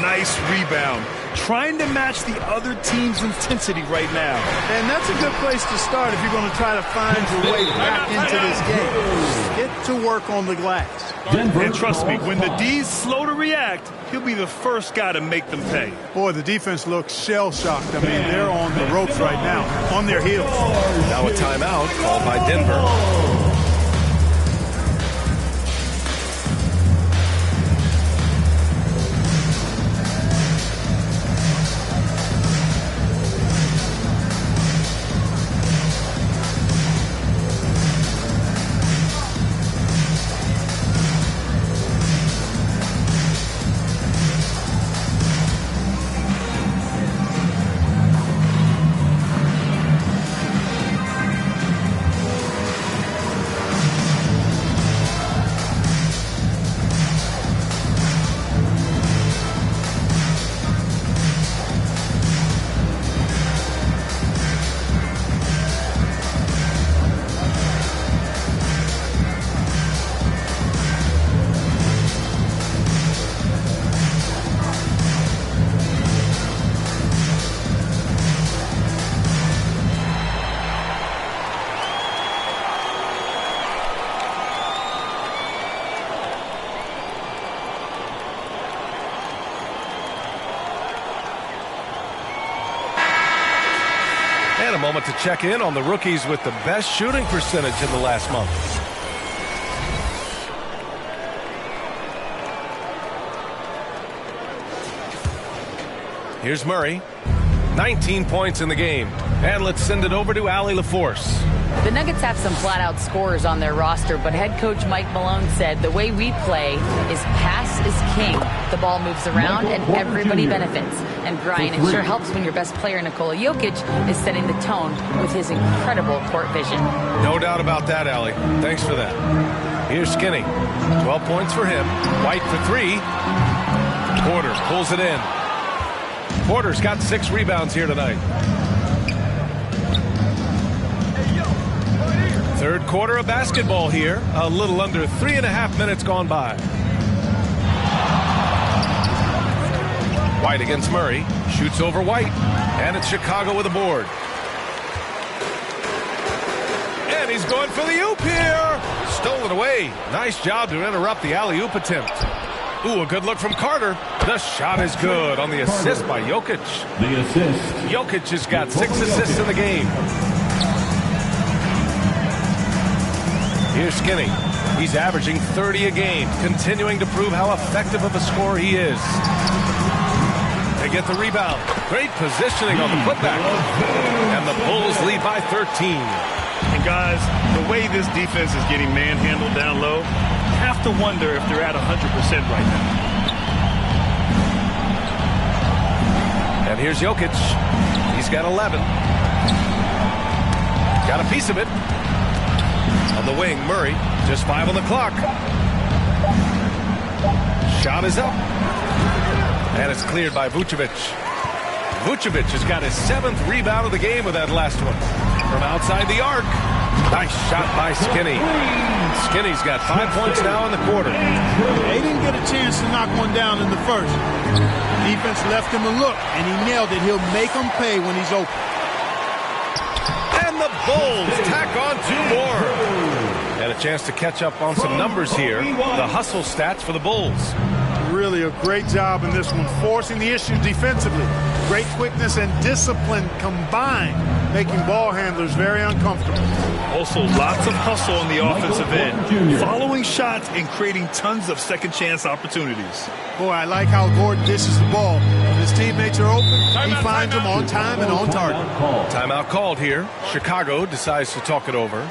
Nice rebound. Trying to match the other team's intensity right now. And that's a good place to start if you're going to try to find your way back into this game. Get to work on the glass. And trust me, when the D's slow to react, he'll be the first guy to make them pay. Boy, the defense looks shell-shocked. I mean, they're on the ropes right now, on their heels. Now a timeout called by Denver. And a moment to check in on the rookies with the best shooting percentage in the last month. Here's Murray. 19 points in the game. And let's send it over to Allie LaForce. The Nuggets have some flat-out scorers on their roster, but head coach Mike Malone said the way we play is pass is king. The ball moves around and everybody benefits. And Brian, it sure helps when your best player, Nikola Jokic, is setting the tone with his incredible court vision. No doubt about that, Allie. Thanks for that. Here's Skinny. 12 points for him. White for 3. Porter pulls it in. Porter's got 6 rebounds here tonight. Third quarter of basketball here. A little under 3.5 minutes gone by. White against Murray. Shoots over White. And it's Chicago with a board. And he's going for the oop here. Stolen away. Nice job to interrupt the alley-oop attempt. Ooh, a good look from Carter. The shot is good on the assist by Jokic. The assist. Jokic has got 6 assists in the game. Here's Skinny. He's averaging 30 a game, continuing to prove how effective of a scorer he is. They get the rebound. Great positioning on the putback. And the Bulls lead by 13. And guys, the way this defense is getting manhandled down low, have to wonder if they're at 100% right now. And here's Jokic. He's got 11. Got a piece of it. On the wing, Murray. Just 5 on the clock. Shot is up. And it's cleared by Vucevic. Vucevic has got his 7th rebound of the game with that last one. From outside the arc. Nice shot by Skinny. Skinny's got 5 points now in the quarter. They didn't get a chance to knock one down in the first. Defense left him a look, and he nailed it. He'll make them pay when he's open. And the Bulls tack on 2 more. And a chance to catch up on some numbers here. The hustle stats for the Bulls. Really a great job in this one, forcing the issue defensively. Great quickness and discipline combined, making ball handlers very uncomfortable. Also, lots of hustle on the offensive end, following shots and creating tons of second-chance opportunities. Boy, I like how Gordon dishes the ball. When his teammates are open, he finds them on time and on target. Timeout called here. Chicago decides to talk it over.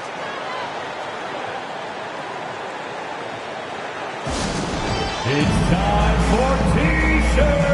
It's time for T-shirts.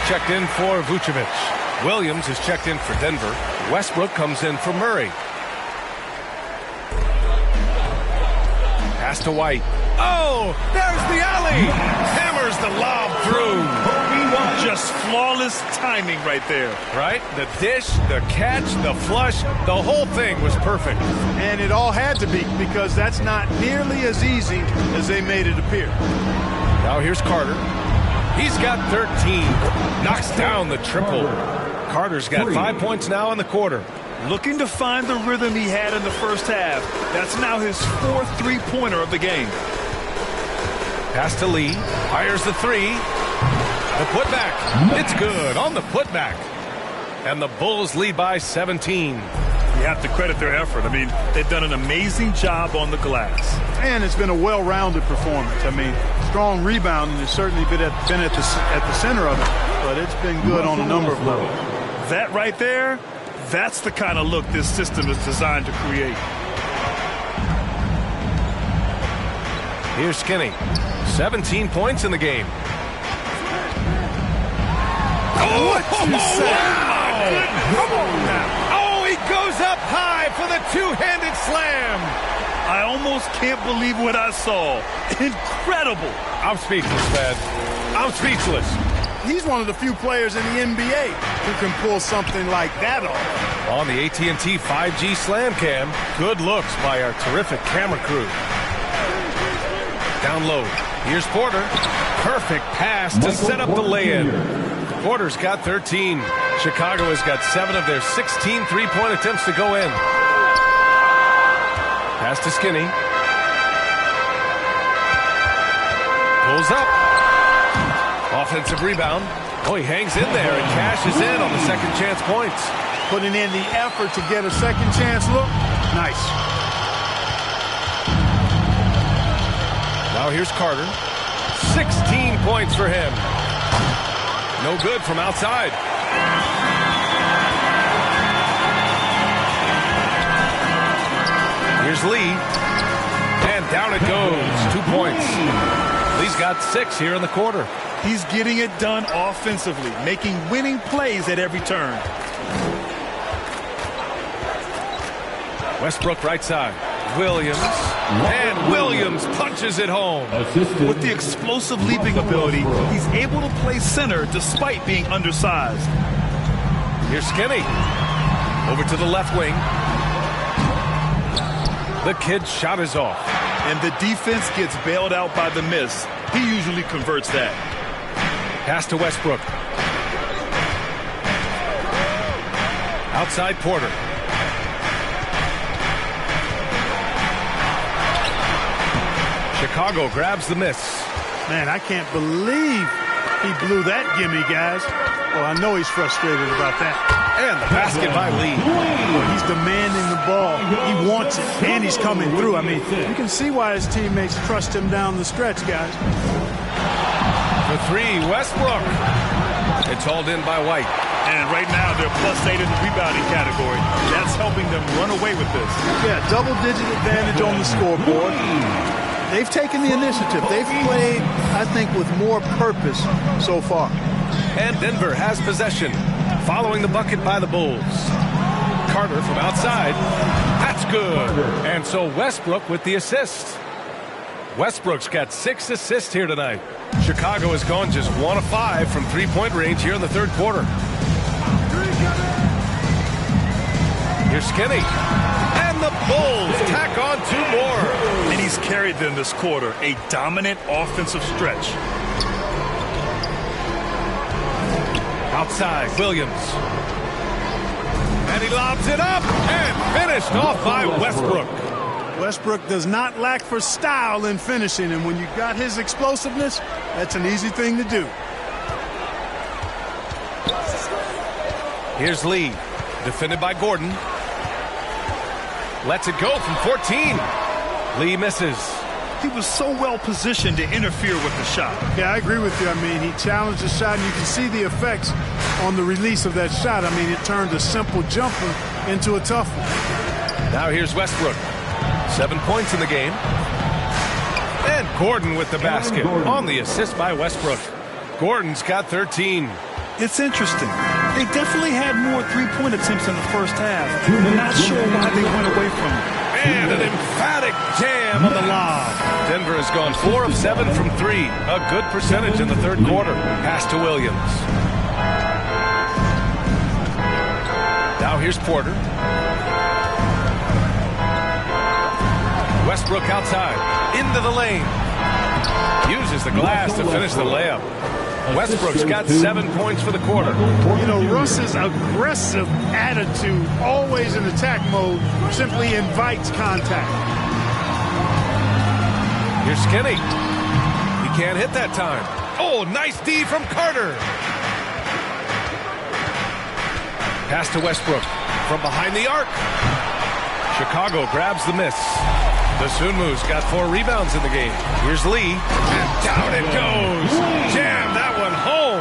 Checked in for Vucevic. Williams is checked in for Denver. Westbrook comes in for Murray. Pass to White. Oh, there's the alley. Hammers the lob through. Just flawless timing right there. Right? The dish, the catch, the flush, the whole thing was perfect. And it all had to be, because that's not nearly as easy as they made it appear. Now here's Carter. He's got 13. Knocks down the triple. Carter's got 5 points now in the quarter. Looking to find the rhythm he had in the first half. That's now his 4th three-pointer of the game. Pass to Lee. Fires the 3. The putback. It's good on the putback. And the Bulls lead by 17. You have to credit their effort. I mean, they've done an amazing job on the glass. And it's been a well-rounded performance. I mean, strong rebounding has certainly been at the center of it, but it's been good on a number of levels. That right there, that's the kind of look this system is designed to create. Here's Skinny. 17 points in the game. Oh, what you say? Wow. Come on now. Goes up high for the two-handed slam. I almost can't believe what I saw. Incredible. I'm speechless, man. I'm speechless. He's one of the few players in the NBA who can pull something like that off. On the AT&T 5G Slam Cam, good looks by our terrific camera crew. Down low. Here's Porter. Perfect pass to set up the lay-in. Porter's got 13. Chicago has got 7 of their 16 three-point attempts to go in. Pass to Skinny. Pulls up. Offensive rebound. Oh, he hangs in there and cashes in on the second chance points. Putting in the effort to get a second chance look. Nice. Now here's Carter. 16 points for him. No good from outside. Here's Lee. And down it goes. 2 points. Lee's got 6 here in the quarter. He's getting it done offensively, making winning plays at every turn. Westbrook right side. Williams. And Williams punches it home. With the explosive leaping ability, he's able to play center despite being undersized. Here's Skinny. Over to the left wing. The kid's shot is off. And the defense gets bailed out by the miss. He usually converts that. Pass to Westbrook. Outside Porter. Chicago grabs the miss. Man, I can't believe he blew that gimme, guys. Well, I know he's frustrated about that. And the basket by Lee. Well, he's demanding the ball. He wants it, and he's coming through. I mean, you can see why his teammates trust him down the stretch, guys. For 3, Westbrook. It's hauled in by White. And right now, they're +8 in the rebounding category. That's helping them run away with this. Yeah, double-digit advantage on the scoreboard. They've taken the initiative. They've played, I think, with more purpose so far. And Denver has possession, following the bucket by the Bulls. Carter from outside. That's good. And so Westbrook with the assist. Westbrook's got 6 assists here tonight. Chicago has gone just 1 of 5 from three-point range here in the third quarter. Here's Skinny. And the Bulls tack on 2 more. And he's carried them this quarter. A dominant offensive stretch. Outside, Williams. And he lobs it up and finished off by Westbrook. Westbrook does not lack for style in finishing, and when you got his explosiveness, that's an easy thing to do. Here's Lee, defended by Gordon. Lets it go from 14. Lee misses. He was so well positioned to interfere with the shot. Yeah, I agree with you. I mean, he challenged the shot, and you can see the effects on the release of that shot. I mean, it turned a simple jumper into a tough one. Now here's Westbrook. 7 points in the game. And Gordon with the basket on the assist by Westbrook. Gordon's got 13. It's interesting. They definitely had more three-point attempts in the first half. I'm not sure why they went away from it. And an emphatic jam on the lob. Denver has gone 4 of 7 from 3. A good percentage in the third quarter. Pass to Williams. Now here's Porter. Westbrook outside. Into the lane. Uses the glass to finish the layup. Westbrook's got 7 points for the quarter. You know, Russ's aggressive attitude, always in attack mode, simply invites contact. Here's Skinny. He can't hit that time. Oh, nice D from Carter. Pass to Westbrook from behind the arc. Chicago grabs the miss. Dosunmu's got 4 rebounds in the game. Here's Lee. And down it goes. Jam that one home.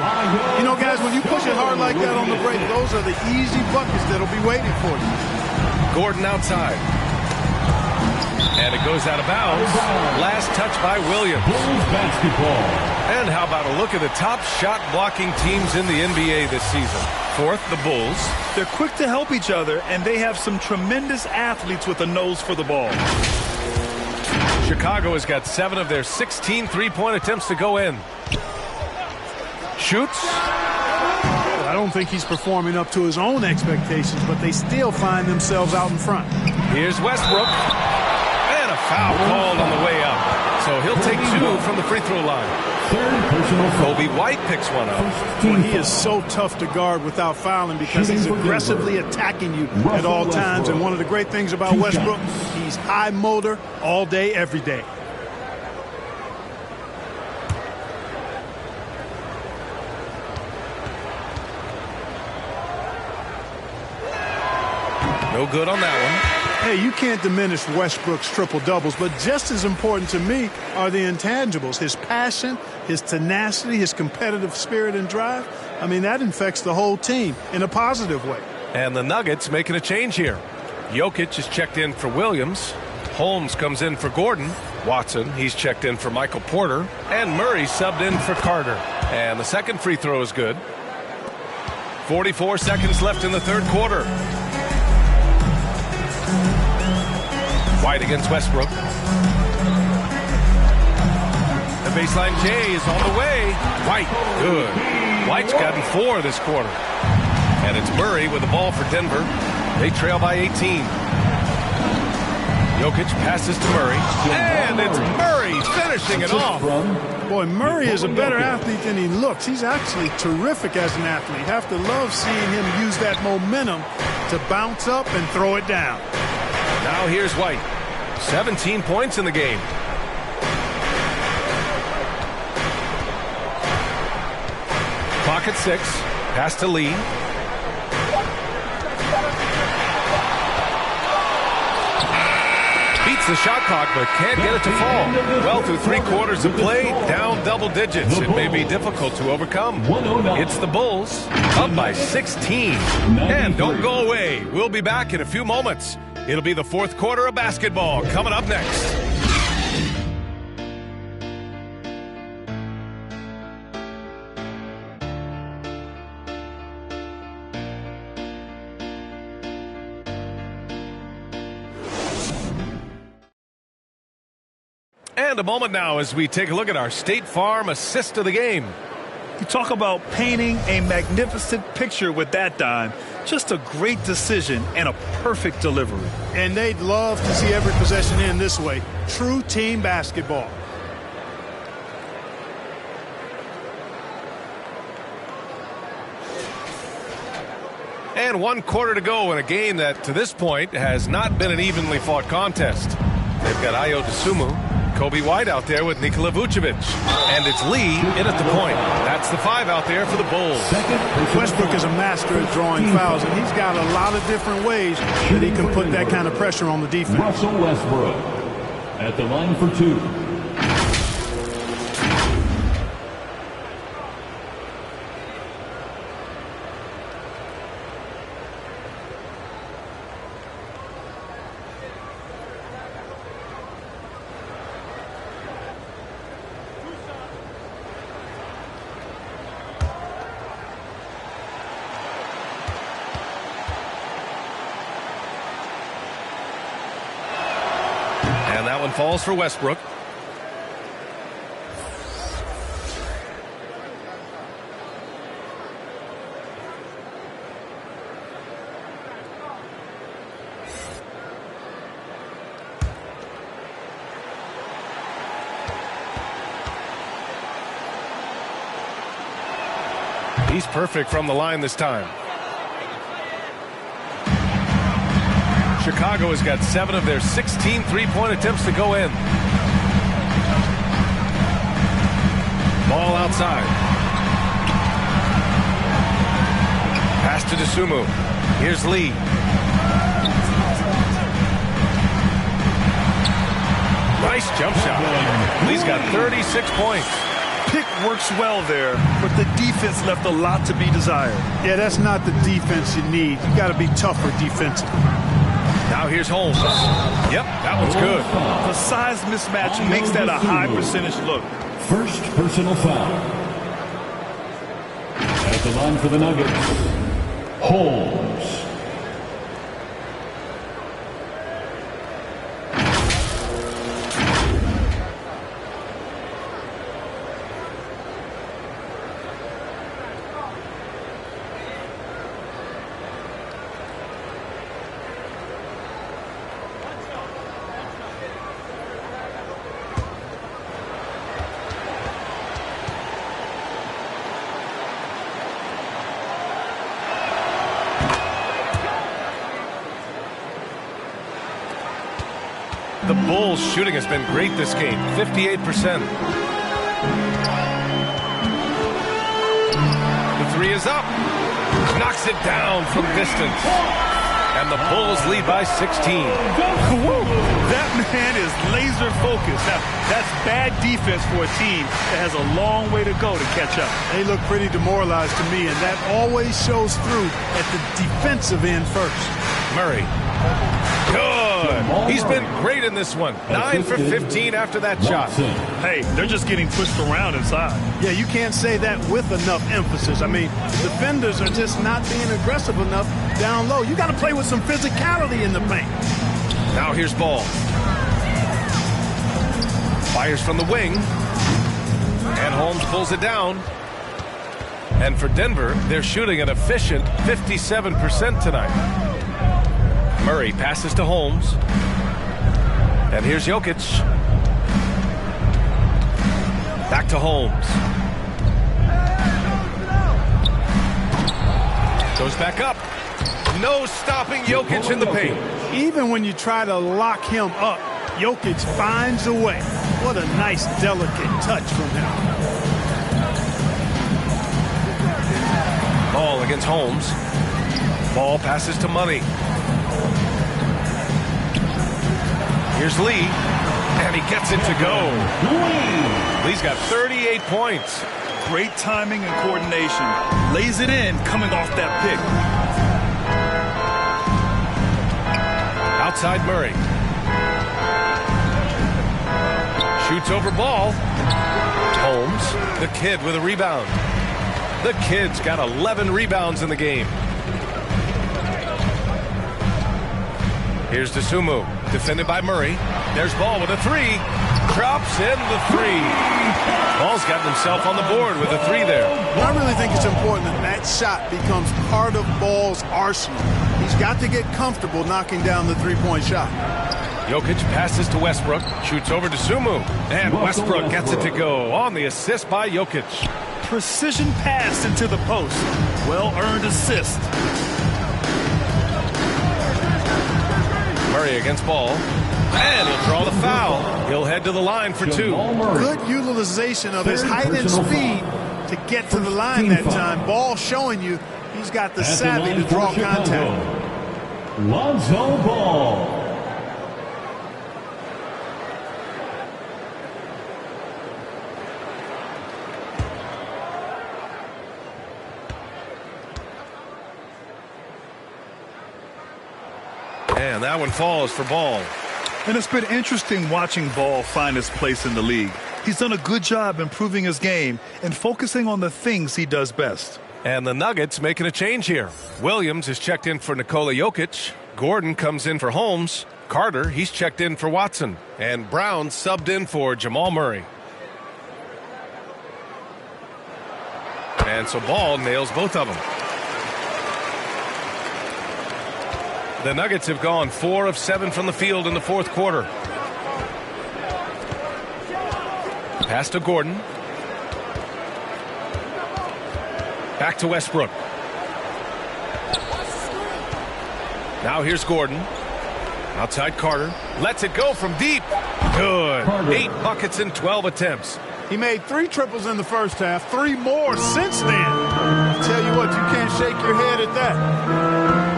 You know, guys, when you push it hard like that on the break, those are the easy buckets that'll be waiting for you. Gordon outside. And it goes out of bounds. Last touch by Williams. Basketball. And how about a look at the top shot blocking teams in the NBA this season? 4th, the Bulls. They're quick to help each other, and they have some tremendous athletes with a nose for the ball. Chicago has got 7 of their 16 three-point attempts to go in. Shoots. I don't think he's performing up to his own expectations, but they still find themselves out in front. Here's Westbrook. And a foul called on the way up. So he'll take 2 from the free throw line. Kobe White picks one up. Well, he is so tough to guard without fouling because he's aggressively attacking you at all times. And one of the great things about Westbrook, he's high motor all day, every day. No good on that one. Hey, you can't diminish Westbrook's triple-doubles, but just as important to me are the intangibles. His passion, his tenacity, his competitive spirit and drive. I mean, that infects the whole team in a positive way. And the Nuggets making a change here. Jokic is checked in for Williams. Holmes comes in for Gordon. Watson, he's checked in for Michael Porter. And Murray subbed in for Carter. And the second free throw is good. 44 seconds left in the third quarter. White against Westbrook. The baseline J is on the way. White, good. White's gotten 4 this quarter. And it's Murray with the ball for Denver. They trail by 18. Jokic passes to Murray. And it's Murray finishing it off. Boy, Murray is a better athlete than he looks. He's actually terrific as an athlete. You have to love seeing him use that momentum to bounce up and throw it down. Now here's White. 17 points in the game. Clock at 6. Pass to Lee. Beats the shot clock, but can't get it to fall. Well, through 3 quarters of play, down double digits. It may be difficult to overcome. It's the Bulls, up by 16. And don't go away. We'll be back in a few moments. It'll be the fourth quarter of basketball coming up next. And a moment now as we take a look at our State Farm assist of the game. You talk about painting a magnificent picture with that dime. Just a great decision and a perfect delivery. And they'd love to see every possession end this way. True team basketball. And 1 quarter to go in a game that to this point has not been an evenly fought contest. They've got Ayo Dosunmu, Kobe White out there with Nikola Vucevic. And it's Lee in at the point. That's the 5 out there for the Bulls. Westbrook is a master at drawing fouls, and he's got a lot of different ways that he can put that kind of pressure on the defense. Russell Westbrook at the line for 2. And that one falls for Westbrook. He's perfect from the line this time. Chicago has got 7 of their 16 three-point attempts to go in. Ball outside. Pass to Dosunmu. Here's Lee. Nice jump shot. Lee's got 36 points. Pick works well there, but the defense left a lot to be desired. Yeah, that's not the defense you need. You got to be tougher defensively. Now here's Holmes. Yep, that one's good. The size mismatch makes that a high percentage look. First personal foul. At the line for the Nuggets, Holmes. The Bulls' shooting has been great this game, 58%. The 3 is up. Knocks it down from distance. And the Bulls lead by 16. Woo! That man is laser focused. Now, that's bad defense for a team that has a long way to go to catch up. They look pretty demoralized to me, and that always shows through at the defensive end first. Murray. Good. He's been great in this one. 9 for 15 after that shot. Hey, they're just getting pushed around inside. Yeah, you can't say that with enough emphasis. I mean, defenders are just not being aggressive enough down low. You got to play with some physicality in the paint. Now here's Ball. Fires from the wing. And Holmes pulls it down. And for Denver, they're shooting an efficient 57% tonight. Murray passes to Holmes. And here's Jokic. Back to Holmes. Goes back up. No stopping Jokic in the paint. Even when you try to lock him up, Jokic finds a way. What a nice, delicate touch from him. Ball against Holmes. Ball passes to Money. Here's Lee, and he gets it to go. Lee's got 38 points. Great timing and coordination. Lays it in coming off that pick. Outside Murray. Shoots over Ball. Holmes, the kid with a rebound. The kid's got 11 rebounds in the game. Here's Dosunmu, defended by Murray. There's Ball with a three. Drops in the three. Ball's gotten himself on the board with a three there. I really think it's important that that shot becomes part of Ball's arsenal. He's got to get comfortable knocking down the three-point shot. Jokic passes to Westbrook, shoots over to Dosunmu, and Westbrook gets it to go on the assist by Jokic. Precision pass into the post. Well-earned assist. Murray against Ball, and he'll draw the foul. He'll head to the line for two. Good utilization of his height and speed to get to the line that time. Ball showing you he's got the savvy to draw contact. Lonzo Ball. And that one falls for Ball. And it's been interesting watching Ball find his place in the league. He's done a good job improving his game and focusing on the things he does best. And the Nuggets making a change here. Williams is checked in for Nikola Jokic. Gordon comes in for Holmes. Carter, he's checked in for Watson. And Brown subbed in for Jamal Murray. And so Ball nails both of them. The Nuggets have gone 4 of 7 from the field in the fourth quarter. Pass to Gordon. Back to Westbrook. Now here's Gordon. Outside Carter. Lets it go from deep. Good. 8 buckets in 12 attempts. He made 3 triples in the first half, 3 more since then. I tell you what, you can't shake your head at that.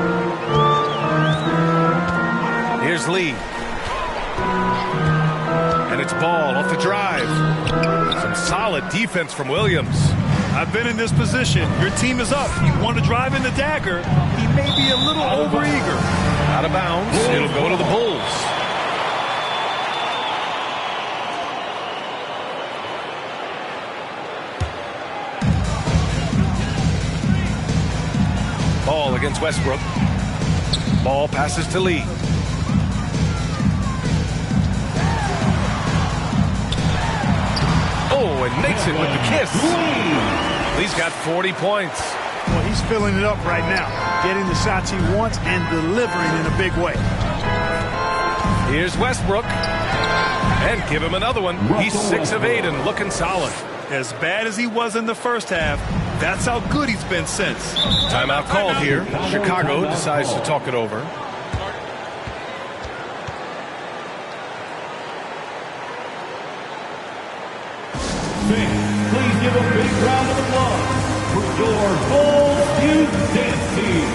Here's Lee. And it's Ball off the drive. Some solid defense from Williams. I've been in this position. Your team is up. You want to drive in the dagger. He may be a little overeager. Out of bounds. It'll go to the Bulls. Ball against Westbrook. Ball passes to Lee. Oh, and makes it with the kiss. Lee's got 40 points. Well, he's filling it up right now, getting the shots he wants and delivering in a big way. Here's Westbrook. And give him another one. He's 6 of 8 and looking solid. As bad as he was in the first half, that's how good he's been since. Timeout called here. Chicago decides to talk it over. Please give a big round of applause for your Bulls Youth Dance Team.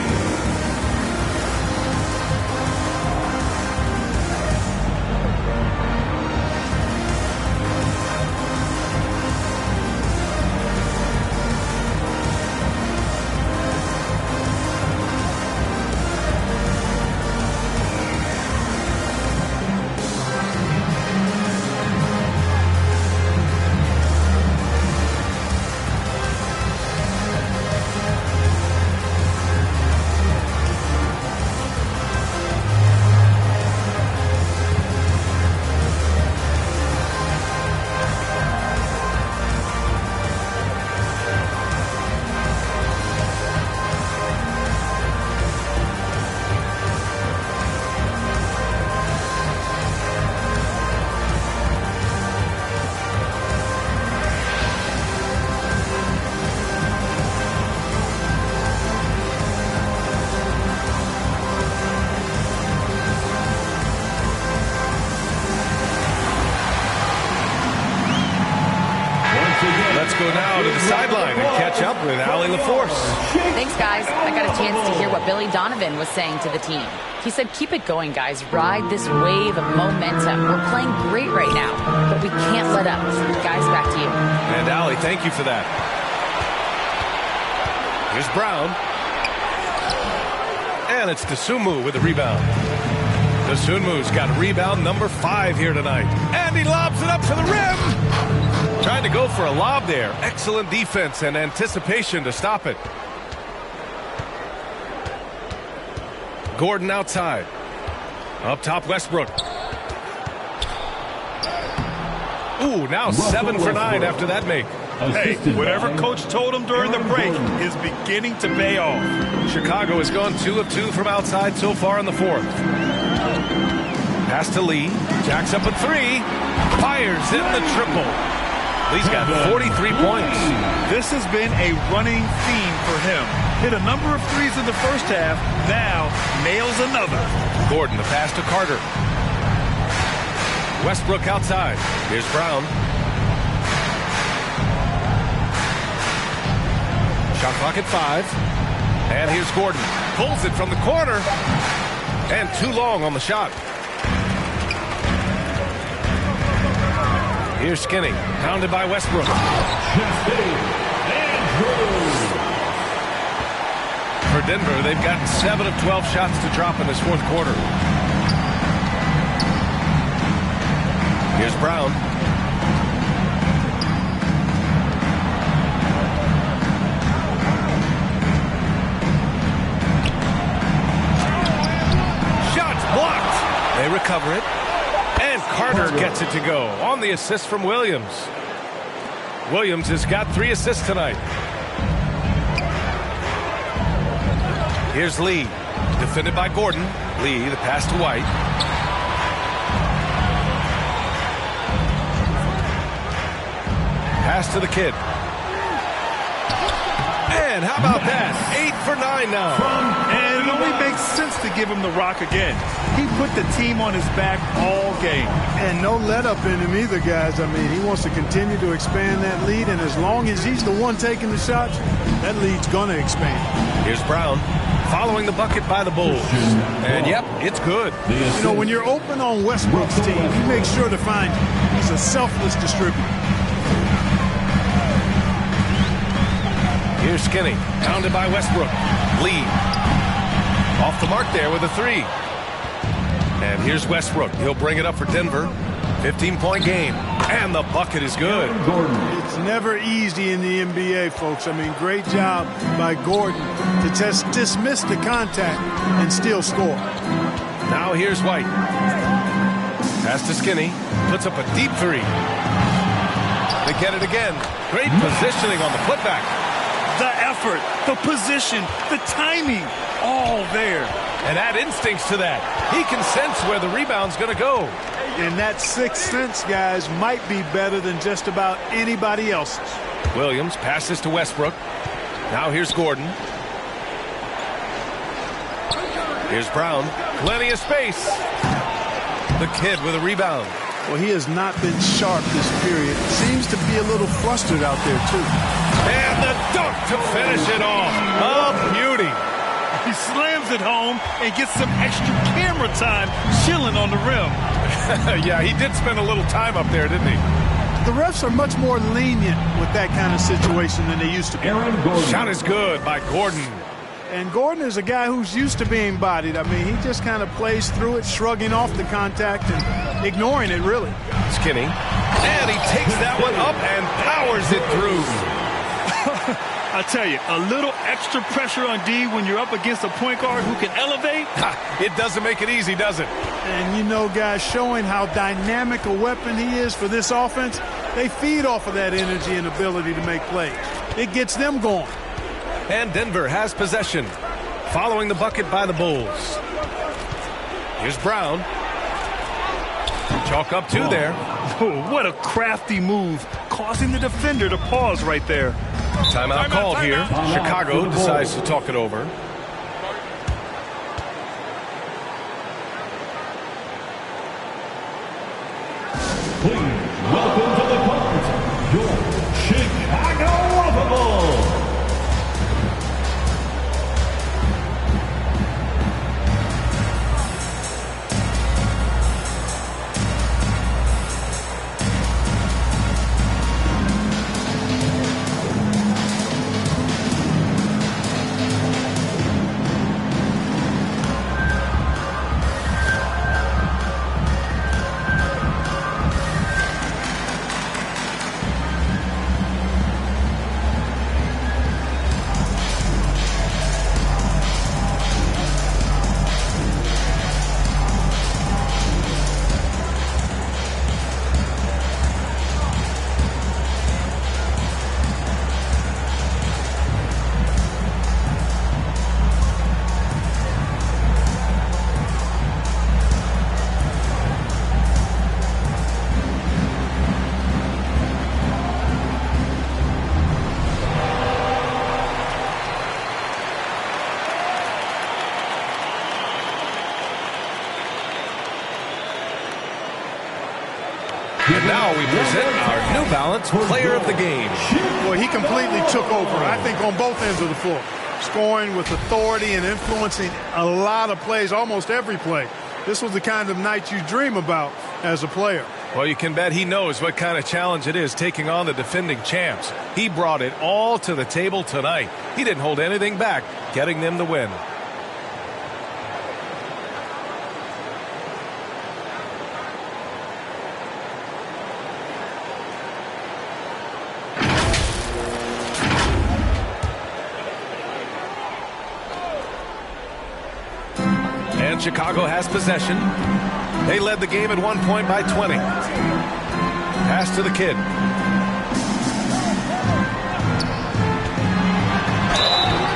go now to the sideline and catch up with Allie LaForce. Thanks, guys. I got a chance to hear what Billy Donovan was saying to the team. He said, keep it going, guys. Ride this wave of momentum. We're playing great right now, but we can't let up. Guys, back to you. And Allie, thank you for that. Here's Brown. And it's Dosunmu with the rebound. Dosunmu's got rebound number 5 here tonight. And he lobs it up to the rim. Trying to go for a lob there. Excellent defense and anticipation to stop it. Gordon outside. Up top, Westbrook. Ooh, now 7 for 9 after that make. Hey, whatever coach told him during the break is beginning to pay off. Chicago has gone 2 of 2 from outside so far in the 4th. Pass to Lee. Jacks up a 3. Fires in the triple. Lee's got 43 points. This has been a running theme for him. Hit a number of threes in the first half. Now nails another. Gordon, the pass to Carter. Westbrook outside. Here's Brown. Shot clock at 5. And here's Gordon. Pulls it from the corner. And too long on the shot. Here's Skinny. Pounded by Westbrook. For Denver, they've gotten 7 of 12 shots to drop in this 4th quarter. Here's Brown. Shots blocked. They recover it. And Carter gets it to go on the assist from Williams. Williams has got 3 assists tonight. Here's Lee. Defended by Gordon. Lee, the pass to White. Pass to the kid. And how about that? 8 for 9 now. And it only makes sense to give him the rock again. He put the team on his back all game. And no let up in him either, guys. I mean, he wants to continue to expand that lead, and as long as he's the one taking the shots, that lead's going to expand. Here's Brown following the bucket by the Bulls. And, yep, it's good. You know, when you're open on Westbrook's team, he makes sure to find you. He's a selfless distributor. Here's Skinny. Pounded by Westbrook. Lee. Off the mark there with a 3. And here's Westbrook. He'll bring it up for Denver. 15-point game. And the bucket is good. It's never easy in the NBA, folks. I mean, great job by Gordon to just dismiss the contact and still score. Now here's White. Pass to Skinny. Puts up a deep 3. They get it again. Great positioning on the putback. The effort, the position, the timing, all there. And add instincts to that. He can sense where the rebound's going to go. And that sixth sense, guys, might be better than just about anybody else's. Williams passes to Westbrook. Now here's Gordon. Here's Brown. Plenty of space. The kid with a rebound. Well, he has not been sharp this period. Seems to be a little flustered out there, too. And the dunk to finish it off. A beauty. He slams it home and gets some extra camera time chilling on the rim. Yeah, he did spend a little time up there, didn't he? The refs are much more lenient with that kind of situation than they used to be. Shot is good by Gordon. And Gordon is a guy who's used to being bodied. I mean, he just kind of plays through it, shrugging off the contact and ignoring it, really. Skinny. And he takes that one up and powers it through. I tell you, a little extra pressure on D when you're up against a point guard who can elevate. It doesn't make it easy, does it? And, you know, guys, showing how dynamic a weapon he is for this offense, they feed off of that energy and ability to make plays. It gets them going. And Denver has possession. Following the bucket by the Bulls. Here's Brown. Chalk up 2 there. Oh, what a crafty move, causing the defender to pause right there. Timeout called here. Chicago decides to talk it over. Please welcome to the court, your Chicago And now we present our New Balance Player of the Game. Well, he completely took over, I think, on both ends of the floor. Scoring with authority and influencing a lot of plays, almost every play. This was the kind of night you dream about as a player. Well, you can bet he knows what kind of challenge it is taking on the defending champs. He brought it all to the table tonight. He didn't hold anything back, getting them the win. And Chicago has possession. They led the game at 1 point by 20. Pass to the kid.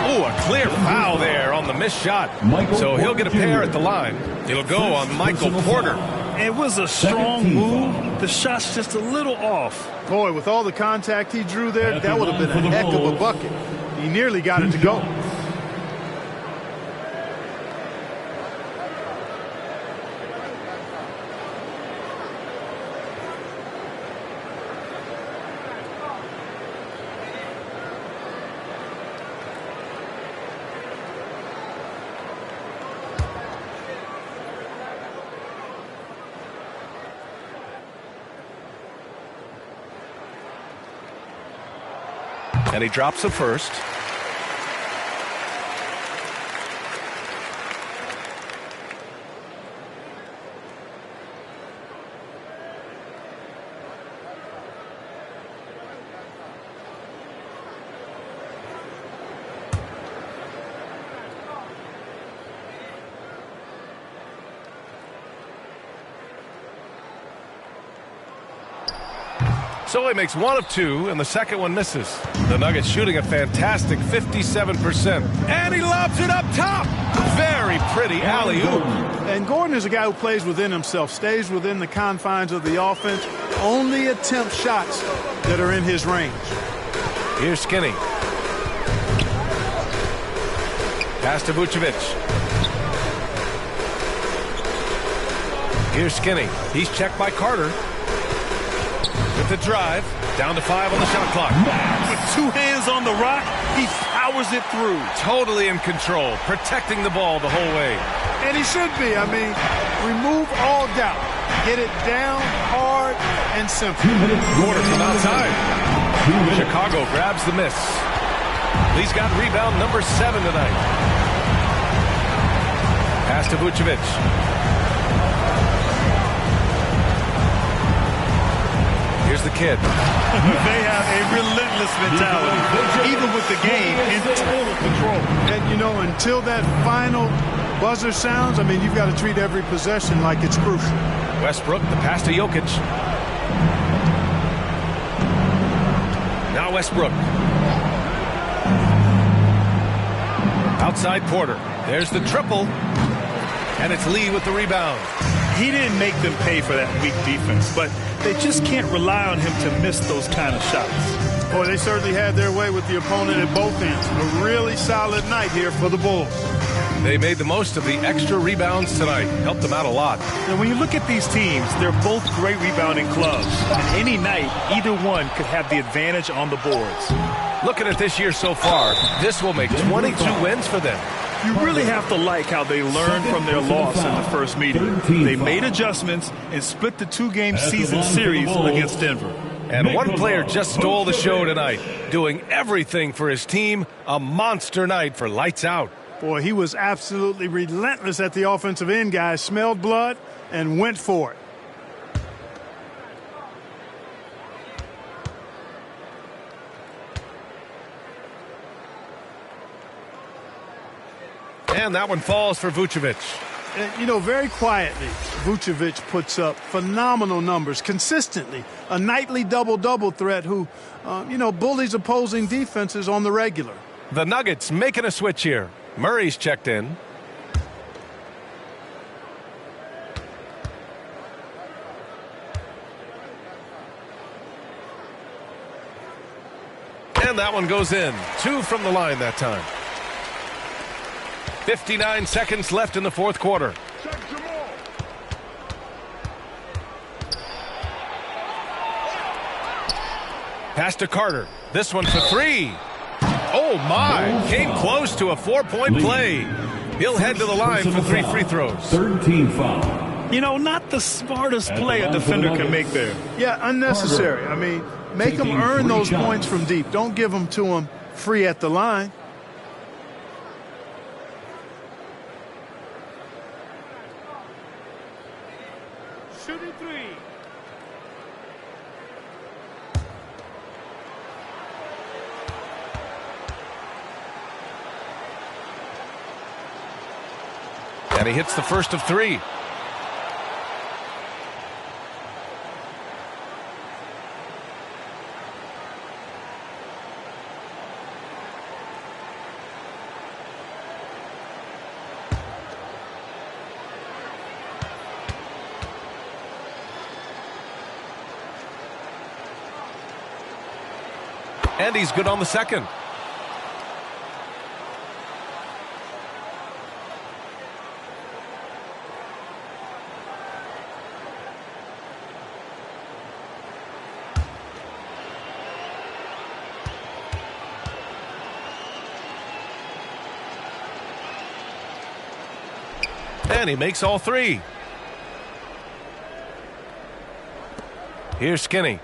Oh, a clear foul there on the missed shot. So he'll get a pair at the line. It'll go on Michael Porter. It was a strong move. The shot's just a little off. Boy, with all the contact he drew there, that would have been a heck of a bucket. He nearly got it to go. And he drops the first. So he makes one of two, and the second one misses. The Nuggets shooting a fantastic 57%. And he lobs it up top. Very pretty alley-oop. And Gordon is a guy who plays within himself, stays within the confines of the offense, only attempts shots that are in his range. Here's Skinny. Pass to Vucevic. Here's Skinny. He's checked by Carter. With the drive, down to 5 on the shot clock. With two hands on the rock, he powers it through. Totally in control, protecting the ball the whole way. And he should be. I mean, remove all doubt. Get it down hard and simple. Porter from outside. Chicago grabs the miss. He's got rebound number 7 tonight. Pass to Vucevic. Here's the kid. They have a relentless mentality, even with the game in total control. And, you know, until that final buzzer sounds, I mean, you've got to treat every possession like it's crucial. Westbrook, the pass to Jokic. Now Westbrook. Outside Porter. There's the triple. And it's Lee with the rebound. He didn't make them pay for that weak defense, but they just can't rely on him to miss those kind of shots. Boy, they certainly had their way with the opponent at both ends. A really solid night here for the Bulls. They made the most of the extra rebounds tonight. Helped them out a lot. And when you look at these teams, they're both great rebounding clubs. And any night, either one could have the advantage on the boards. Looking at this year so far, this will make 22 wins for them. You really have to like how they learned from their loss in the first meeting. They made adjustments and split the two-game season series against Denver. And one player just stole the show tonight, doing everything for his team. A monster night for lights out. Boy, he was absolutely relentless at the offensive end, guys. Smelled blood and went for it. And that one falls for Vucevic. And, you know, very quietly, Vucevic puts up phenomenal numbers consistently. A nightly double-double threat who, you know, bullies opposing defenses on the regular. The Nuggets making a switch here. Murray's checked in. And that one goes in. 2 from the line that time. 59 seconds left in the fourth quarter. Pass to Carter. This one for three. Oh, my. Came close to a 4-point play. He'll head to the line for 3 free throws. 13 foul. You know, not the smartest play a defender can make there. Yeah, unnecessary. I mean, make them earn those points from deep. Don't give them to them free at the line. Shooting three. And he hits the first of 3. And he's good on the second. And he makes all 3. Here's Skinny.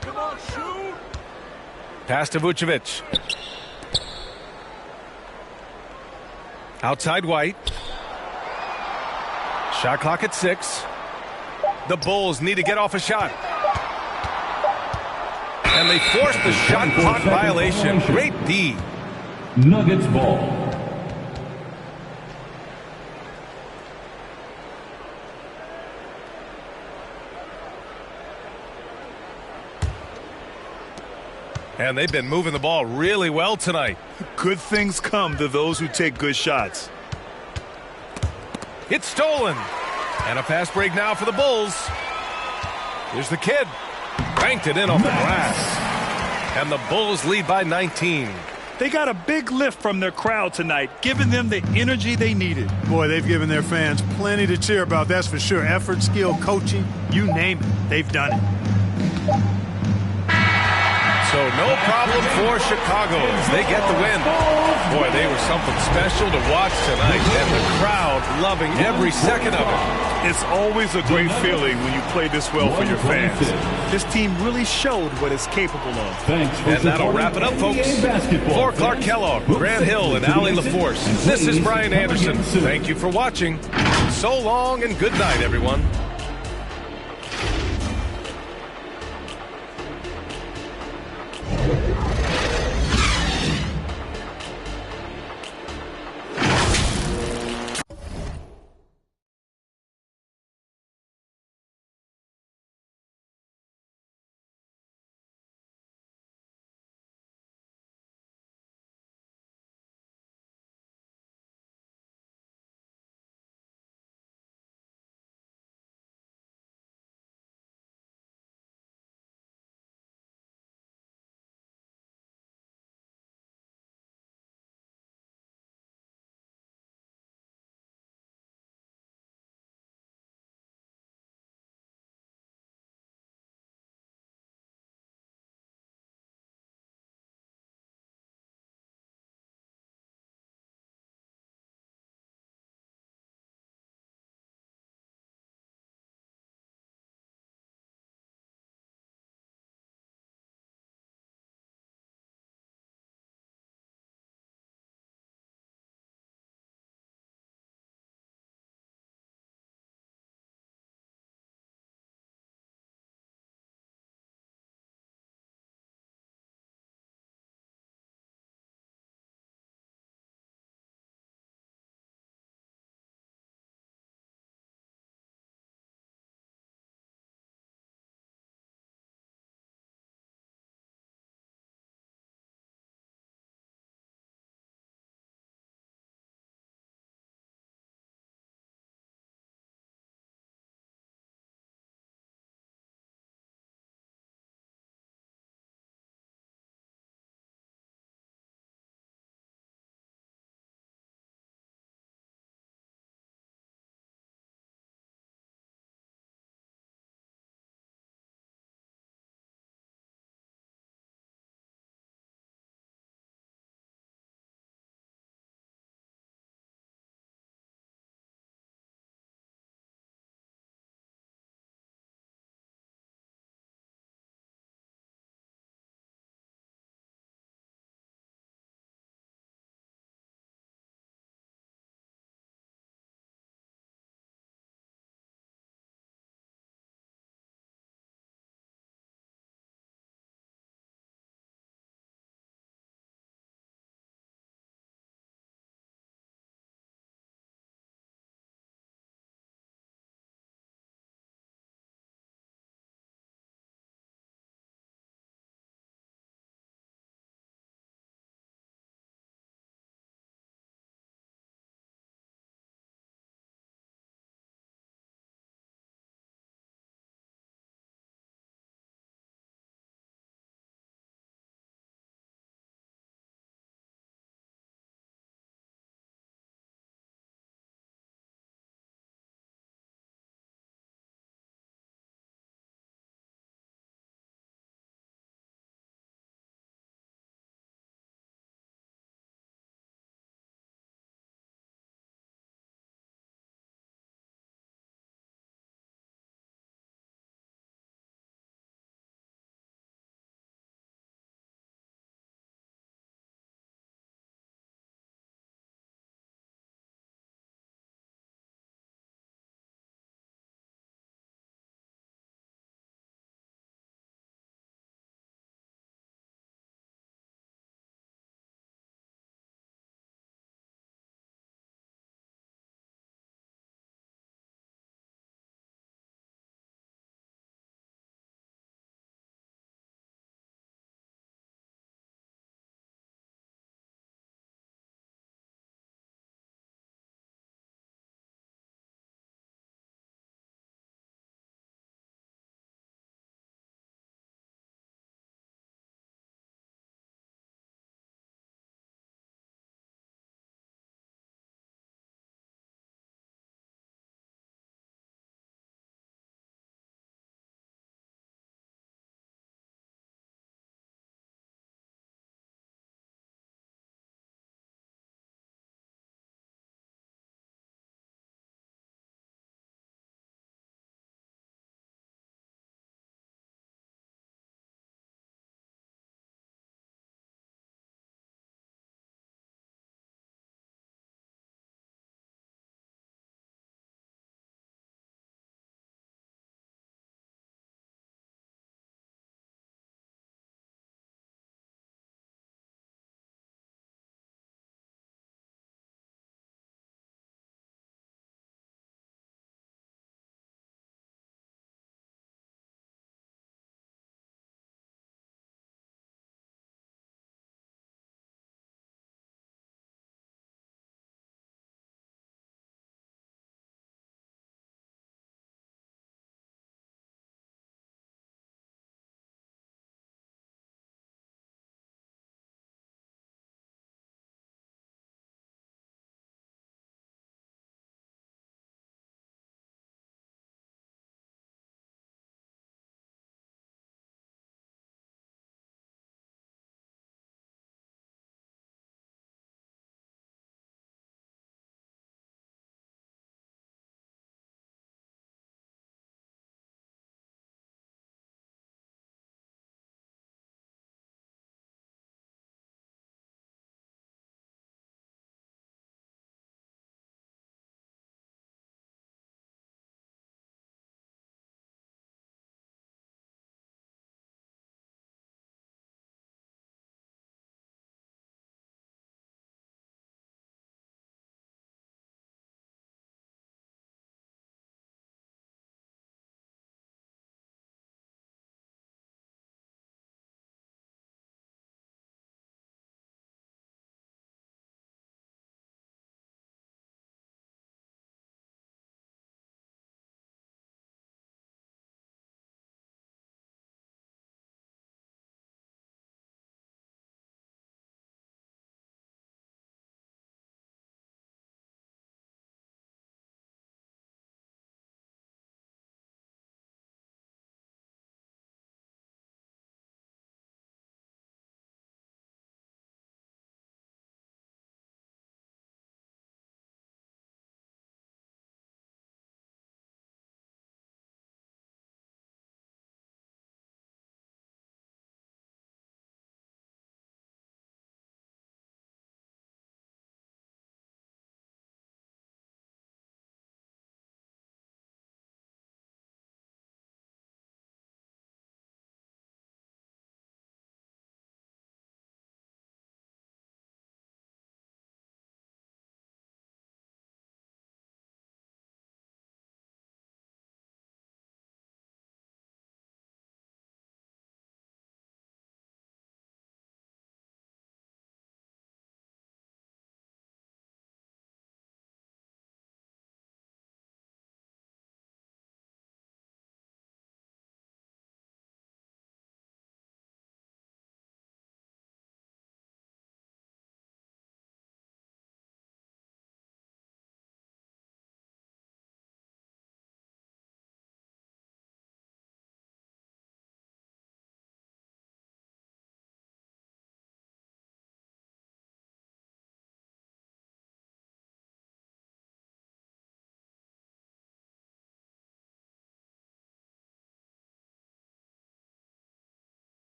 Come on, shoot. Pass to Vucevic. Outside White. Shot clock at 6. The Bulls need to get off a shot. And they force the shot clock violation. Great D. Nuggets ball. And they've been moving the ball really well tonight. Good things come to those who take good shots. It's stolen. And a fast break now for the Bulls. Here's the kid. Banked it in off the glass. And the Bulls lead by 19. They got a big lift from their crowd tonight, giving them the energy they needed. Boy, they've given their fans plenty to cheer about, that's for sure. Effort, skill, coaching, you name it, they've done it. So no problem for Chicago as they get the win. Boy, they were something special to watch tonight, and the crowd loving every second of it. It's always a great feeling when you play this well for your fans. This team really showed what it's capable of. Thanks for and that'll wrap it up, folks. For Clark Kellogg, Grant Hill, and Allie LaForce, this is Brian Anderson. Thank you for watching. So long and good night, everyone.